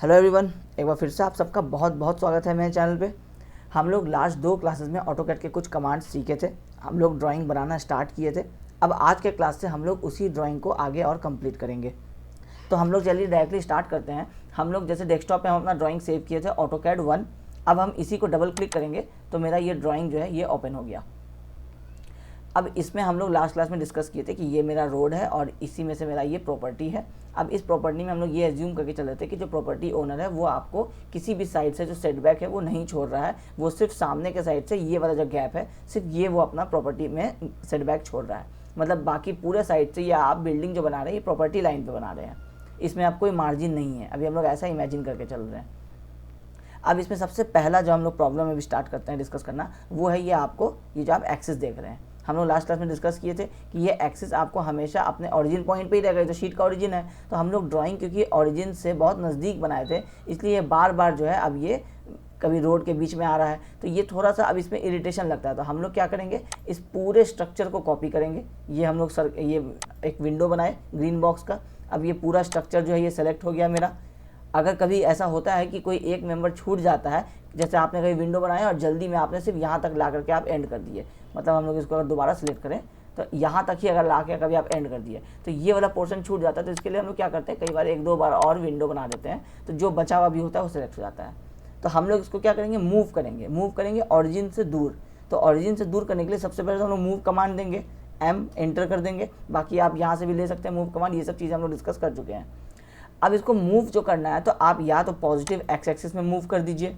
Hello everyone, एक बार फिर से आप सबका बहुत बहुत स्वागत है मेरे चैनल पे। हम लोग लास्ट 2 क्लासेस में ऑटोकैड के कुछ कमांड्स सीखे थे। हम लोग ड्राइंग बनाना स्टार्ट किए थे। अब आज के क्लास से हम लोग उसी ड्राइंग को आगे और कंप्लीट करेंगे। तो हम लोग चलिए डायरेक्टली स्टार्ट करते हैं। हम लोग जैसे डेस्कटॉप पे हम अपना ड्राइंग सेव किए थे ऑटोकैड 1। अब हम इसी को डबल क्लिक करेंगे तो मेरा ये ड्राइंग जो है ये ओपन हो गया। अब इसमें हम लोग लास्ट क्लास में डिस्कस किए थे कि ये मेरा रोड है और इसी में से मेरा ये प्रॉपर्टी है। अब इस प्रॉपर्टी में हम लोग ये एज्यूम करके चल रहे थे कि जो प्रॉपर्टी ओनर है वो आपको किसी भी साइड से जो सेटबैक है वो नहीं छोड़ रहा है, वो सिर्फ सामने के साइड से ये वाला जो गैप है सिर्फ ये वो अपना प्रॉपर्टी में सेटबैक छोड़ रहा है। मतलब बाकी पूरे साइड से या आप बिल्डिंग जो बना रहे हैं ये प्रॉपर्टी लाइन पर बना रहे हैं, इसमें आप कोई मार्जिन नहीं है। अभी हम लोग ऐसा इमेजिन करके चल रहे हैं। अब इसमें सबसे पहला जो हम लोग प्रॉब्लम अभी स्टार्ट करते हैं डिस्कस करना, वो है ये आपको ये जो आप एक्सिस देख रहे हैं। हम लोग लास्ट क्लास में डिस्कस किए थे कि ये एक्सिस आपको हमेशा अपने ओरिजिन पॉइंट पे ही रहेगा। तो शीट का ओरिजिन है तो हम लोग ड्राइंग क्योंकि ओरिजिन से बहुत नज़दीक बनाए थे, इसलिए बार बार जो है अब ये कभी रोड के बीच में आ रहा है तो ये थोड़ा सा अब इसमें इरिटेशन लगता है। तो हम लोग क्या करेंगे, इस पूरे स्ट्रक्चर को कॉपी करेंगे। ये हम लोग ये एक विंडो बनाए ग्रीन बॉक्स का। अब ये पूरा स्ट्रक्चर जो है ये सेलेक्ट हो गया मेरा। अगर कभी ऐसा होता है कि कोई एक मेंबर छूट जाता है, जैसे आपने कभी विंडो बनाया और जल्दी में आपने सिर्फ यहाँ तक ला करके आप एंड कर दिए, मतलब हम लोग इसको अगर दोबारा सेलेक्ट करें तो यहाँ तक ही अगर ला के कभी आप एंड कर दिए तो ये वाला पोर्शन छूट जाता है। तो इसके लिए हम लोग क्या करते हैं, कई बार 1-2 बार और विंडो बना देते हैं तो जो बचा हुआ भी होता है वो सेलेक्ट हो जाता है। तो हम लोग इसको क्या करेंगे, मूव करेंगे ऑरिजिन से दूर। तो ऑरिजिन से दूर करने के लिए सबसे पहले तो हम लोग मूव कमांड देंगे, M एंटर कर देंगे। बाकी आप यहाँ से भी ले सकते हैं मूव कमांड, ये सब चीज़ें हम लोग डिस्कस कर चुके हैं। अब इसको मूव जो करना है तो आप या तो पॉजिटिव एक्स एक्सिस में मूव कर दीजिए,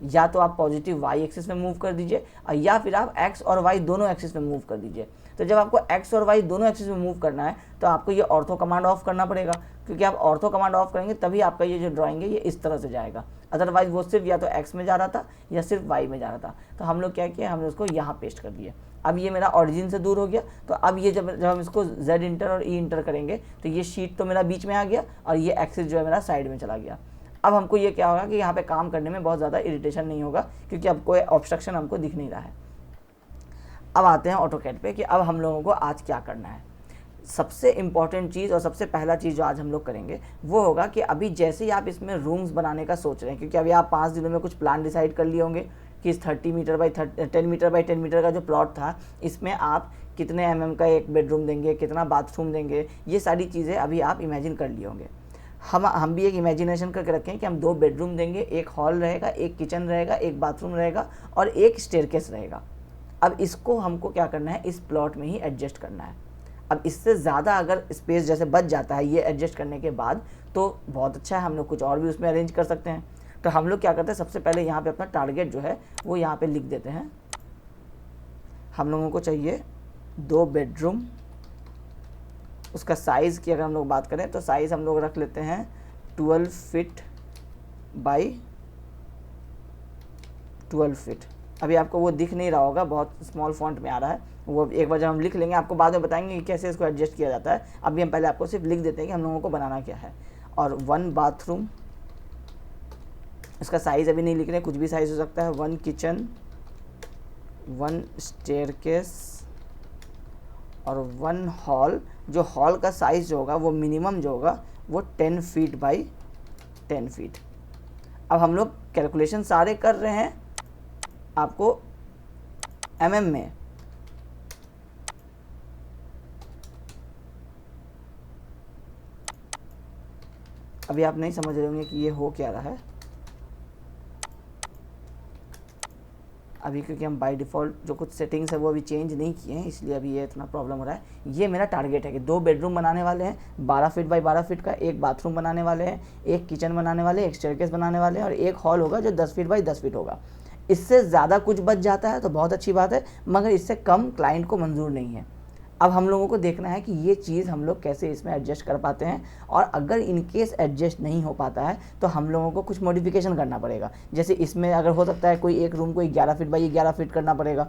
या तो आप पॉजिटिव वाई एक्सिस में मूव कर दीजिए, या फिर आप एक्स और वाई दोनों एक्सिस में मूव कर दीजिए। तो जब आपको एक्स और वाई दोनों एक्सिस में मूव करना है तो आपको ये ऑर्थो कमांड ऑफ करना पड़ेगा, क्योंकि आप ऑर्थो कमांड ऑफ करेंगे तभी आपका ये जो ड्राइंग है ये इस तरह से जाएगा। अदरवाइज वो सिर्फ या तो एक्स में जा रहा था या सिर्फ वाई में जा रहा था। तो हम लोग क्या किया, हमने उसको यहाँ पेस्ट कर दिया। अब ये मेरा ओरिजिन से दूर हो गया। तो अब ये जब हम इसको Z इंटर और E इंटर करेंगे तो ये शीट तो मेरा बीच में आ गया और ये एक्सिस जो है मेरा साइड में चला गया। अब हमको ये क्या होगा कि यहाँ पे काम करने में बहुत ज़्यादा इरिटेशन नहीं होगा, क्योंकि अब कोई ऑब्स्ट्रक्शन हमको दिख नहीं रहा है। अब आते हैं ऑटोकैड पे कि अब हम लोगों को आज क्या करना है। सबसे इम्पॉर्टेंट चीज़ और सबसे पहला चीज़ जो आज हम लोग करेंगे वो होगा कि अभी जैसे ही आप इसमें रूम्स बनाने का सोच रहे हैं, क्योंकि अभी आप 5 दिनों में कुछ प्लान डिसाइड कर लिए होंगे कि इस 30 metre by 10 metre by 10 metre का जो प्लॉट था इसमें आप कितने mm का एक बेडरूम देंगे, कितना बाथरूम देंगे, ये सारी चीज़ें अभी आप इमेजिन कर लिए होंगे। हम भी एक इमेजिनेशन करके रखें कि हम 2 बेडरूम देंगे, एक हॉल रहेगा, एक किचन रहेगा, एक बाथरूम रहेगा और एक स्टेयरकेस रहेगा। अब इसको हमको क्या करना है, इस प्लॉट में ही एडजस्ट करना है। अब इससे ज़्यादा अगर स्पेस जैसे बच जाता है ये एडजस्ट करने के बाद तो बहुत अच्छा है, हम लोग कुछ और भी उसमें अरेंज कर सकते हैं। तो हम लोग क्या करते हैं, सबसे पहले यहाँ पे अपना टारगेट जो है वो यहाँ पे लिख देते हैं। हम लोगों को चाहिए 2 बेडरूम। उसका साइज़ की अगर हम लोग बात करें तो साइज़ हम लोग रख लेते हैं 12 फीट बाई 12 फीट। अभी आपको वो दिख नहीं रहा होगा, बहुत स्मॉल फॉन्ट में आ रहा है, वो एक बार जब हम लिख लेंगे आपको बाद में बताएंगे कि कैसे इसको एडजस्ट किया जाता है। अभी हम पहले आपको सिर्फ लिख देते हैं कि हम लोगों को बनाना क्या है। और 1 बाथरूम, इसका साइज़ अभी नहीं लिख रहे, कुछ भी साइज़ हो सकता है। 1 किचन, 1 स्टेयरकेस और 1 हॉल। जो हॉल का साइज़ जो होगा वो मिनिमम जो होगा वो 10 फीट बाई 10 फीट। अब हम लोग कैलकुलेशन सारे कर रहे हैं आपको mm में। अभी आप नहीं समझ रहे होंगे कि ये हो क्या रहा है अभी, क्योंकि हम बाय डिफ़ॉल्ट जो कुछ सेटिंग्स है वो अभी चेंज नहीं किए हैं, इसलिए अभी ये इतना प्रॉब्लम हो रहा है। ये मेरा टारगेट है कि 2 बेडरूम बनाने वाले हैं 12 फीट बाई 12 फीट का, एक बाथरूम बनाने वाले हैं, एक किचन बनाने वाले, एक स्टेयरकेस बनाने वाले हैं और एक हॉल होगा जो 10 फीट बाई 10 फीट होगा। इससे ज़्यादा कुछ बच जाता है तो बहुत अच्छी बात है, मगर इससे कम क्लाइंट को मंजूर नहीं है। अब हम लोगों को देखना है कि ये चीज़ हम लोग कैसे इसमें एडजस्ट कर पाते हैं, और अगर इन केस एडजस्ट नहीं हो पाता है तो हम लोगों को कुछ मॉडिफिकेशन करना पड़ेगा। जैसे इसमें अगर हो सकता है कोई एक रूम को 11 फीट बाई 11 फीट करना पड़ेगा।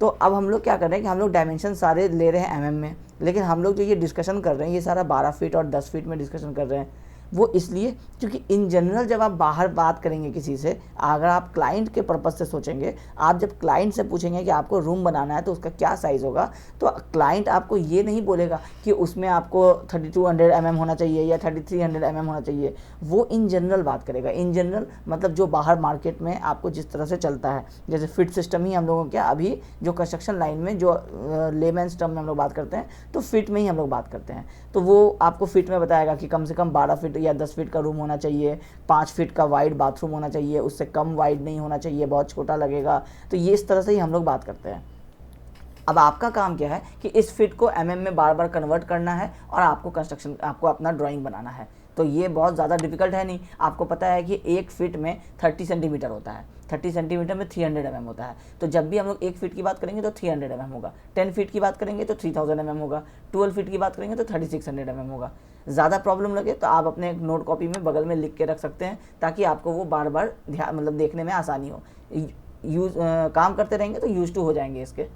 तो अब हम लोग क्या कर रहे हैं कि हम लोग डायमेंशन सारे ले रहे हैं mm में, लेकिन हम लोग जो ये डिस्कशन कर रहे हैं ये सारा 12 फीट और 10 फीट में डिस्कशन कर रहे हैं। वो इसलिए क्योंकि इन जनरल जब आप बाहर बात करेंगे किसी से, अगर आप क्लाइंट के पर्पज़ से सोचेंगे, आप जब क्लाइंट से पूछेंगे कि आपको रूम बनाना है तो उसका क्या साइज़ होगा, तो क्लाइंट आपको ये नहीं बोलेगा कि उसमें आपको 3200 mm होना चाहिए या 3300 mm होना चाहिए। वो इन जनरल बात करेगा। इन जनरल मतलब जो बाहर मार्केट में आपको जिस तरह से चलता है, जैसे फिट सिस्टम ही हम लोगों क्या अभी जो कंस्ट्रक्शन लाइन में जो लेमैन्स टर्म में हम लोग बात करते हैं, तो फिट में ही हम लोग बात करते हैं। तो वो आपको फिट में बताएगा कि कम से कम 12 फीट या 10 फीट का रूम होना चाहिए, 5 फीट का वाइड बाथरूम होना चाहिए, उससे कम वाइड नहीं होना चाहिए, बहुत छोटा लगेगा। तो ये इस तरह से ही हम लोग बात करते हैं। अब आपका काम क्या है कि इस फिट को एमएम में बार बार कन्वर्ट करना है और आपको अपना ड्राइंग बनाना है। तो ये बहुत ज़्यादा डिफिकल्ट है नहीं। आपको पता है कि एक फिट में 30 सेंटीमीटर होता है, 30 सेंटीमीटर में 300 mm होता है। तो जब भी हम लोग 1 फीट की बात करेंगे तो 300 mm होगा, 10 फीट की बात करेंगे तो 3000 mm होगा, 12 फीट की बात करेंगे तो 3600 mm होगा। ज़्यादा प्रॉब्लम लगे तो आप अपने एक नोट कॉपी में बगल में लिख के रख सकते हैं, ताकि आपको वो बार बार ध्यान मतलब देखने में आसानी हो। काम करते रहेंगे तो यूज टू हो जाएंगे इसके।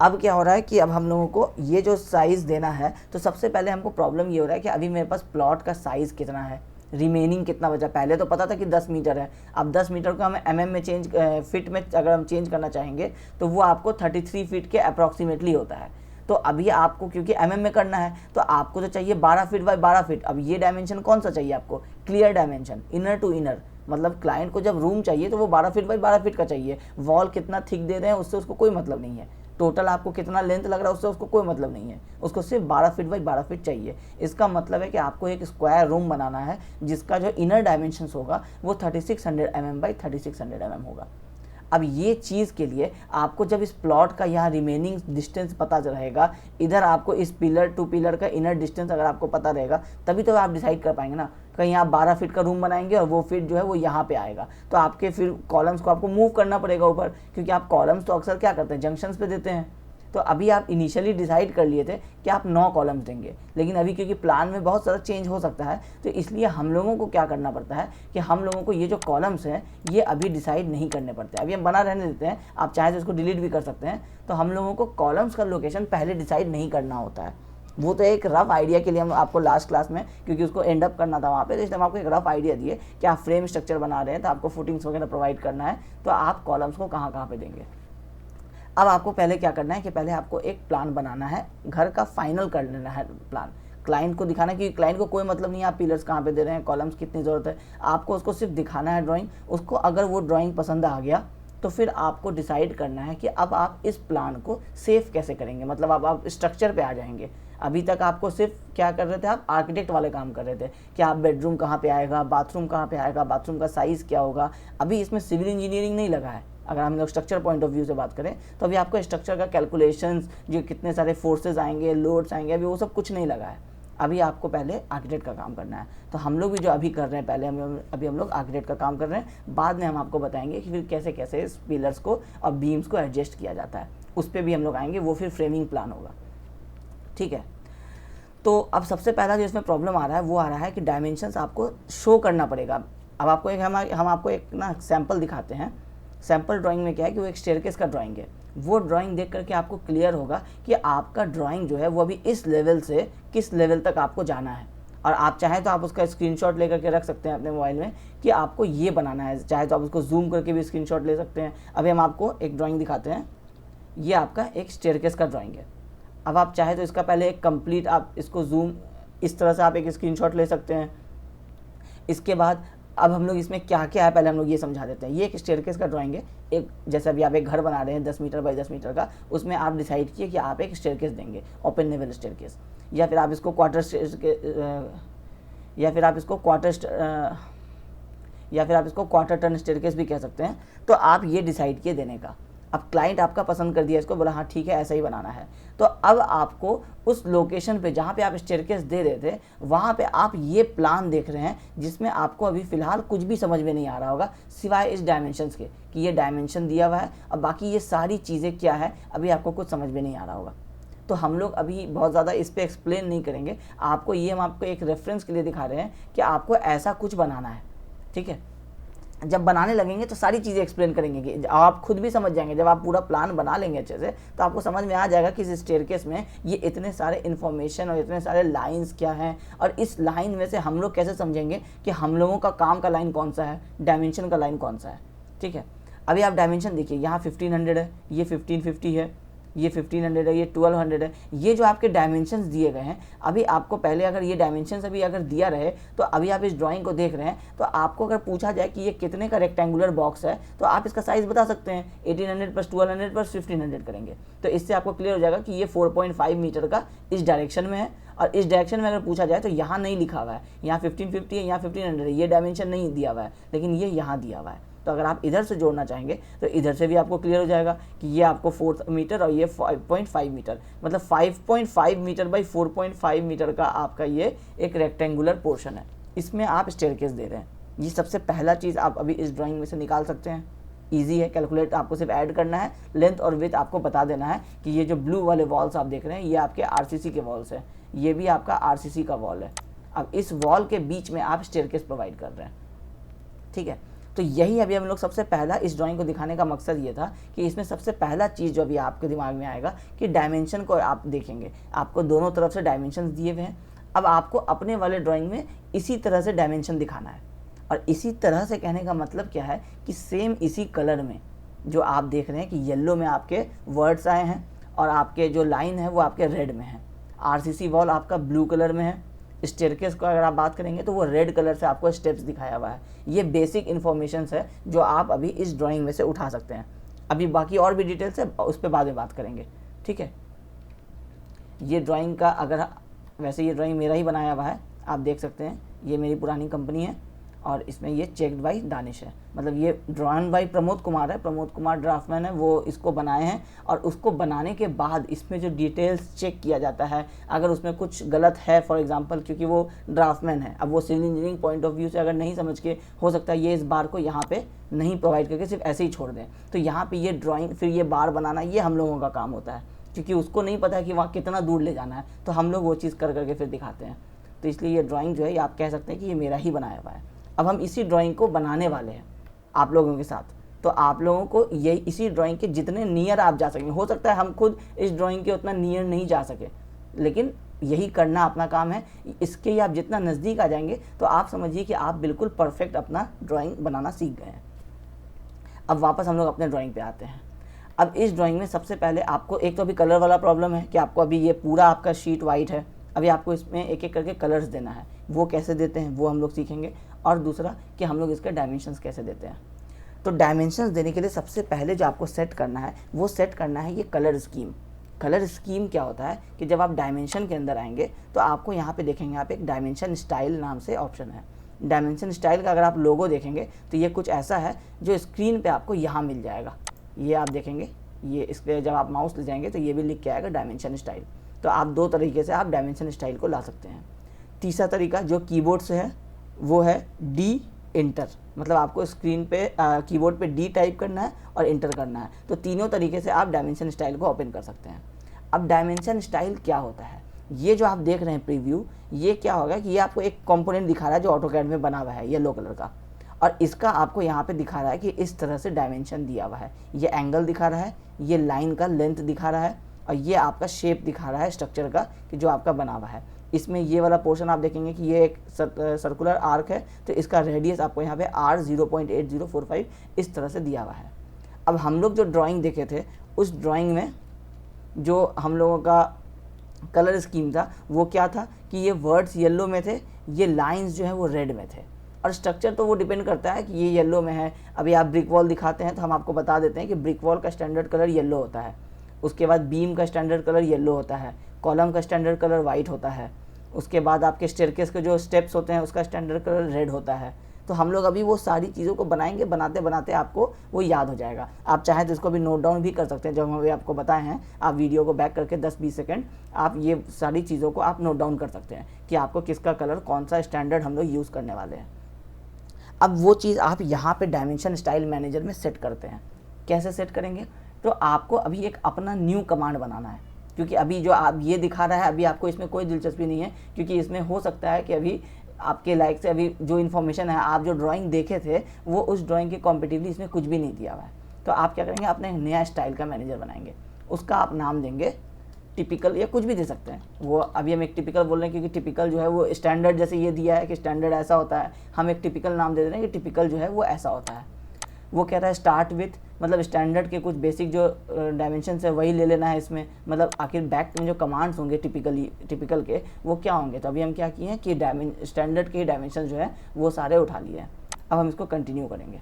अब क्या हो रहा है कि अब हम लोगों को ये जो साइज़ देना है, तो सबसे पहले हमको प्रॉब्लम ये हो रहा है कि अभी मेरे पास प्लॉट का साइज़ कितना है, रिमेनिंग कितना बचा। पहले तो पता था कि 10 मीटर है, अब 10 मीटर को हमें एमएम में फिट में अगर हम चेंज करना चाहेंगे तो वो आपको 33 फीट के अप्रॉक्सीमेटली होता है। तो अभी आपको क्योंकि एमएम में करना है तो आपको तो चाहिए 12 फीट बाय 12 फीट। अब ये डायमेंशन कौन सा चाहिए आपको? Clear dimension, inner to inner. मतलब क्लाइंट को जब रूम चाहिए तो वो 12 फीट बाय 12 फीट का चाहिए। वॉल कितना थिक दे रहे हैं उससे उसको कोई मतलब नहीं है, टोटल आपको कितना लेंथ लग रहा है उससे उसको कोई मतलब नहीं है, उसको सिर्फ 12 फीट बाई 12 फीट चाहिए। इसका मतलब है कि आपको एक स्क्वायर रूम बनाना है जिसका जो इनर डायमेंशंस होगा वो 3600 mm बाई 3600 mm होगा। अब ये चीज़ के लिए आपको जब इस प्लॉट का यहाँ रिमेनिंग डिस्टेंस पता रहेगा, इधर आपको इस पिलर टू पिलर का इनर डिस्टेंस अगर आपको पता रहेगा, तभी तो आप डिसाइड कर पाएंगे ना। कहीं आप 12 फीट का रूम बनाएंगे और वो फीट जो है वो यहाँ पे आएगा, तो आपके फिर कॉलम्स को आपको मूव करना पड़ेगा ऊपर, क्योंकि आप कॉलम्स तो अक्सर क्या करते हैं, जंक्शंस पे देते हैं। तो अभी आप इनिशियली डिसाइड कर लिए थे कि आप 9 कॉलम्स देंगे, लेकिन अभी क्योंकि प्लान में बहुत सारा चेंज हो सकता है, तो इसलिए हम लोगों को क्या करना पड़ता है कि हम लोगों को ये जो कॉलम्स हैं ये अभी डिसाइड नहीं करने पड़ते। अभी हम बना रहने देते हैं, आप चाहे तो इसको डिलीट भी कर सकते हैं। तो हम लोगों को कॉलम्स का लोकेशन पहले डिसाइड नहीं करना होता है। वो तो एक रफ आइडिया के लिए हम आपको लास्ट क्लास में, क्योंकि उसको एंड अप करना था वहाँ पे, तो इसलिए हम आपको एक रफ आइडिया दिए कि आप फ्रेम स्ट्रक्चर बना रहे हैं तो आपको फुटिंग्स वगैरह प्रोवाइड करना है, तो आप कॉलम्स को कहाँ कहाँ पे देंगे। अब आपको पहले क्या करना है कि पहले आपको एक प्लान बनाना है, घर का फाइनल कर लेना है प्लान, क्लाइंट को दिखाना है कि क्लाइंट को कोई मतलब नहीं है आप पिलर्स कहाँ पे दे रहे हैं, कॉलम्स कितनी ज़रूरत है, आपको उसको सिर्फ दिखाना है ड्राइंग। उसको अगर वो ड्राइंग पसंद आ गया तो फिर आपको डिसाइड करना है कि अब आप इस प्लान को सेव कैसे करेंगे। मतलब अब आप स्ट्रक्चर पे आ जाएंगे। अभी तक आपको सिर्फ क्या कर रहे थे, आप आर्किटेक्ट वाले काम कर रहे थे कि आप बेडरूम कहाँ पे आएगा, बाथरूम कहाँ पे आएगा, बाथरूम का साइज़ क्या होगा। अभी इसमें सिविल इंजीनियरिंग नहीं लगा है। अगर हम लोग स्ट्रक्चर पॉइंट ऑफ व्यू से बात करें तो अभी आपको स्ट्रक्चर का कैलकुलेशंस, जो कितने सारे फोर्सेज आएंगे, लोड्स आएंगे, अभी वो सब कुछ नहीं लगा है। अभी आपको पहले आर्किटेक्ट का काम करना है। तो हम लोग भी जो अभी कर रहे हैं, पहले अभी हम लोग आर्किटेक्ट का काम कर रहे हैं। बाद में हम आपको बताएंगे कि फिर कैसे कैसे इस पिलर्स को और बीम्स को एडजस्ट किया जाता है, उस पर भी हम लोग आएंगे। वो फिर फ्रेमिंग प्लान होगा, ठीक है। तो अब सबसे पहला जो इसमें प्रॉब्लम आ रहा है वो आ रहा है कि डायमेंशंस आपको शो करना पड़ेगा। अब आपको एक हम आपको एक ना सैम्पल दिखाते हैं। सैम्पल ड्राइंग में क्या है कि वो एक स्टेयरकेस का ड्राइंग है। वो ड्राइंग देख करके आपको क्लियर होगा कि आपका ड्राइंग जो है वो अभी इस लेवल से किस लेवल तक आपको जाना है। और आप चाहें तो आप उसका स्क्रीनशॉट लेकर के रख सकते हैं अपने मोबाइल में कि आपको ये बनाना है। चाहे तो आप उसको जूम करके भी स्क्रीनशॉट ले सकते हैं। अभी हम आपको एक ड्राइंग दिखाते हैं। ये आपका एक स्टेयरकेस का ड्राइंग है। अब आप चाहे तो इसका पहले एक कंप्लीट आप इसको जूम इस तरह से आप एक स्क्रीनशॉट ले सकते हैं। इसके बाद अब हम लोग इसमें क्या क्या है पहले हम लोग ये समझा देते हैं। ये एक स्टेयरकेस का ड्राइंग है। एक जैसे अभी आप एक घर बना रहे हैं 10 मीटर बाई 10 मीटर का, उसमें आप डिसाइड किए कि आप एक स्टेयरकेस देंगे, ओपन लेवल स्टेयरकेस, या फिर आप इसको क्वार्टर टर्न स्टेयरकेस भी कह सकते हैं। तो आप ये डिसाइड किए देने का। अब क्लाइंट आपका पसंद कर दिया इसको, बोला हाँ ठीक है ऐसा ही बनाना है। तो अब आपको उस लोकेशन पे जहाँ पे आप स्टेयरकेस दे रहे थे वहाँ पे आप ये प्लान देख रहे हैं, जिसमें आपको अभी फ़िलहाल कुछ भी समझ में नहीं आ रहा होगा सिवाय इस डायमेंशंस के कि ये डायमेंशन दिया हुआ है। अब बाकी ये सारी चीज़ें क्या है अभी आपको कुछ समझ में नहीं आ रहा होगा। तो हम लोग अभी बहुत ज़्यादा इस पर एक्सप्लेन नहीं करेंगे आपको। ये हम आपको एक रेफरेंस के लिए दिखा रहे हैं कि आपको ऐसा कुछ बनाना है, ठीक है। जब बनाने लगेंगे तो सारी चीज़ें एक्सप्लेन करेंगे कि आप खुद भी समझ जाएंगे। जब आप पूरा प्लान बना लेंगे अच्छे से तो आपको समझ में आ जाएगा कि इस स्टेयरकेस में ये इतने सारे इन्फॉर्मेशन और इतने सारे लाइंस क्या हैं, और इस लाइन में से हम लोग कैसे समझेंगे कि हम लोगों का काम का लाइन कौन सा है, डायमेंशन का लाइन कौन सा है। ठीक है, अभी आप डायमेंशन देखिए, यहाँ 1500 है, ये 1550 है, ये 1500 है, ये 1200 है। ये जो आपके डायमेंशंस दिए गए हैं, अभी आपको पहले अगर ये डायमेंशंस अभी अगर दिया रहे तो अभी आप इस ड्राइंग को देख रहे हैं तो आपको अगर पूछा जाए कि ये कितने का रेक्टेंगुलर बॉक्स है तो आप इसका साइज़ बता सकते हैं। 1800 प्लस 1200 प्लस 1500 करेंगे तो इससे आपको क्लियर हो जाएगा कि ये 4.5 मीटर का इस डायरेक्शन में है। और इस डायरेक्शन में अगर पूछा जाए तो यहाँ नहीं लिखा हुआ है, यहाँ 1550 है, यहाँ 1500 है, ये डायमेंशन नहीं दिया हुआ है, लेकिन ये यहाँ दिया हुआ है। तो अगर आप इधर से जोड़ना चाहेंगे तो इधर से भी आपको क्लियर हो जाएगा कि ये आपको 4 मीटर और ये 5.5 मीटर, मतलब 5.5 मीटर बाई 4.5 मीटर का आपका ये एक रेक्टेंगुलर पोर्शन है। इसमें आप स्टेयरकेस दे रहे हैं। ये सबसे पहला चीज़ आप अभी इस ड्राइंग में से निकाल सकते हैं। ईजी है, कैलकुलेट आपको सिर्फ ऐड करना है, लेंथ और विड्थ आपको बता देना है कि ये जो ब्लू वाले वॉल्स आप देख रहे हैं ये आपके आरसीसी के वॉल्स हैं, ये भी आपका आरसीसी का वॉल है। अब इस वॉल के बीच में आप स्टेयरकेस प्रोवाइड कर रहे हैं। ठीक है, तो यही अभी हम लोग सबसे पहला इस ड्राइंग को दिखाने का मकसद ये था कि इसमें सबसे पहला चीज़ जो अभी आपके दिमाग में आएगा कि डायमेंशन को आप देखेंगे, आपको दोनों तरफ से डायमेंशन दिए हुए हैं। अब आपको अपने वाले ड्राइंग में इसी तरह से डायमेंशन दिखाना है। और इसी तरह से कहने का मतलब क्या है कि सेम इसी कलर में जो आप देख रहे हैं कि येलो में आपके वर्ड्स आए हैं और आपके जो लाइन है वो आपके रेड में है, आरसीसी वॉल आपका ब्लू कलर में है, स्टेयरकेस को अगर आप बात करेंगे तो वो रेड कलर से आपको स्टेप्स दिखाया हुआ है। ये बेसिक इन्फॉर्मेशंस है जो आप अभी इस ड्राइंग में से उठा सकते हैं। अभी बाकी और भी डिटेल्स है उस पर बाद में बात करेंगे। ठीक है, ये ड्राइंग का अगर वैसे ये ड्राइंग मेरा ही बनाया हुआ है, आप देख सकते हैं, ये मेरी पुरानी कंपनी है और इसमें ये चेक्ड बाय दानिश है, मतलब ये ड्रॉन बाय प्रमोद कुमार है, प्रमोद कुमार ड्राफ्टमैन है, वो इसको बनाए हैं। और उसको बनाने के बाद इसमें जो डिटेल्स चेक किया जाता है, अगर उसमें कुछ गलत है फॉर एग्जांपल, क्योंकि वो ड्राफ्टमैन है, अब वो civil engineering point of view से अगर नहीं समझ के, हो सकता है ये इस बार को यहाँ पे नहीं प्रोवाइड करके सिर्फ ऐसे ही छोड़ दें, तो यहाँ पर ये ड्राइंग फिर ये बार बनाना ये हम लोगों का काम होता है, क्योंकि उसको नहीं पता है कि वहाँ कितना दूर ले जाना है, तो हम लोग वो चीज़ कर करके फिर दिखाते हैं। तो इसलिए ये ड्राइंग जो है आप कह सकते हैं कि ये मेरा ही बनाया हुआ है। अब हम इसी ड्राइंग को बनाने वाले हैं आप लोगों के साथ, तो आप लोगों को ये इसी ड्राइंग के जितने नियर आप जा सकें, हो सकता है हम खुद इस ड्राइंग के उतना नियर नहीं जा सके, लेकिन यही करना अपना काम है। इसके ही आप जितना नज़दीक आ जाएंगे तो आप समझिए कि आप बिल्कुल परफेक्ट अपना ड्राइंग बनाना सीख गए हैं। अब वापस हम लोग अपने ड्राइंग पे आते हैं। अब इस ड्राइंग में सबसे पहले आपको एक तो अभी कलर वाला प्रॉब्लम है कि आपको अभी ये पूरा आपका शीट वाइट है, अभी आपको इसमें एक एक करके कलर्स देना है, वो कैसे देते हैं वो हम लोग सीखेंगे। और दूसरा कि हम लोग इसके डायमेंशंस कैसे देते हैं। तो डायमेंशंस देने के लिए सबसे पहले जो आपको सेट करना है वो सेट करना है ये कलर स्कीम। कलर स्कीम क्या होता है कि जब आप डायमेंशन के अंदर आएंगे तो आपको यहाँ पे देखेंगे, आप एक डायमेंशन स्टाइल नाम से ऑप्शन है। डायमेंशन स्टाइल का अगर आप लोगो देखेंगे तो ये कुछ ऐसा है जो स्क्रीन पे आपको यहाँ मिल जाएगा। ये आप देखेंगे, ये इस पर जब आप माउस ले जाएंगे तो ये भी लिख के आएगा डायमेंशन स्टाइल। तो आप दो तरीके से आप डायमेंशन स्टाइल को ला सकते हैं। तीसरा तरीका जो कीबोर्ड से है वो है डी इंटर, मतलब आपको स्क्रीन पे कीबोर्ड पे डी टाइप करना है और इंटर करना है। तो तीनों तरीके से आप डायमेंशन स्टाइल को ओपन कर सकते हैं। अब डायमेंशन स्टाइल क्या होता है, ये जो आप देख रहे हैं प्रीव्यू, ये क्या होगा कि ये आपको एक कंपोनेंट दिखा रहा है जो ऑटोकैड में बना हुआ है येलो कलर का, और इसका आपको यहाँ पे दिखा रहा है कि इस तरह से डायमेंशन दिया हुआ है। ये एंगल दिखा रहा है, ये लाइन का लेंथ दिखा रहा है, और ये आपका शेप दिखा रहा है स्ट्रक्चर का कि जो आपका बना हुआ है। इसमें ये वाला पोर्शन आप देखेंगे कि ये एक सर्कुलर आर्क है, तो इसका रेडियस आपको यहाँ पे R 0.8045 इस तरह से दिया हुआ है। अब हम लोग जो ड्राइंग देखे थे उस ड्राइंग में जो हम लोगों का कलर स्कीम था वो क्या था कि ये वर्ड्स येलो में थे, ये लाइंस जो है वो रेड में थे, और स्ट्रक्चर तो वो डिपेंड करता है कि ये येलो में है। अभी आप ब्रिक वॉल दिखाते हैं तो हम आपको बता देते हैं कि ब्रिक वॉल का स्टैंडर्ड कलर येलो होता है, उसके बाद बीम का स्टैंडर्ड कलर येलो होता है, कॉलम का स्टैंडर्ड कलर वाइट होता है, उसके बाद आपके स्टेयरकेस के जो स्टेप्स होते हैं उसका स्टैंडर्ड कलर रेड होता है। तो हम लोग अभी वो सारी चीज़ों को बनाएंगे, बनाते बनाते आपको वो याद हो जाएगा। आप चाहें तो इसको भी नोट डाउन भी कर सकते हैं, जो हम अभी आपको बताए हैं, आप वीडियो को बैक करके 10-20 सेकंड आप ये सारी चीज़ों को आप नोट डाउन कर सकते हैं कि आपको किसका कलर कौन सा स्टैंडर्ड हम लोग यूज़ करने वाले हैं। अब वो चीज़ आप यहाँ पे डायमेंशन स्टाइल मैनेजर में सेट करते हैं। कैसे सेट करेंगे, तो आपको अभी एक अपना न्यू कमांड बनाना है, क्योंकि अभी जो आप ये दिखा रहा है अभी आपको इसमें कोई दिलचस्पी नहीं है, क्योंकि इसमें हो सकता है कि अभी आपके लाइक से अभी जो इन्फॉर्मेशन है, आप जो ड्राइंग देखे थे वो उस ड्राइंग के कॉम्पिटिटिवली इसमें कुछ भी नहीं दिया हुआ है। तो आप क्या करेंगे, अपने नया स्टाइल का मैनेजर बनाएंगे, उसका आप नाम देंगे टिपिकल या कुछ भी दे सकते हैं। वो अभी हम एक टिपिकल बोल रहे हैं क्योंकि टिपिकल जो है वो स्टैंडर्ड जैसे ये दिया है कि स्टैंडर्ड ऐसा होता है, हम एक टिपिकल नाम दे रहे हैं कि टिपिकल जो है वो ऐसा होता है। वो कह रहा है स्टार्ट विथ, मतलब स्टैंडर्ड के कुछ बेसिक जो डायमेंशन है वही ले लेना है इसमें, मतलब आखिर बैक में जो कमांड्स होंगे टिपिकल के वो क्या होंगे। तो अभी हम क्या किए हैं कि स्टैंडर्ड के डायमेंशन जो है वो सारे उठा लिए हैं। अब हम इसको कंटिन्यू करेंगे।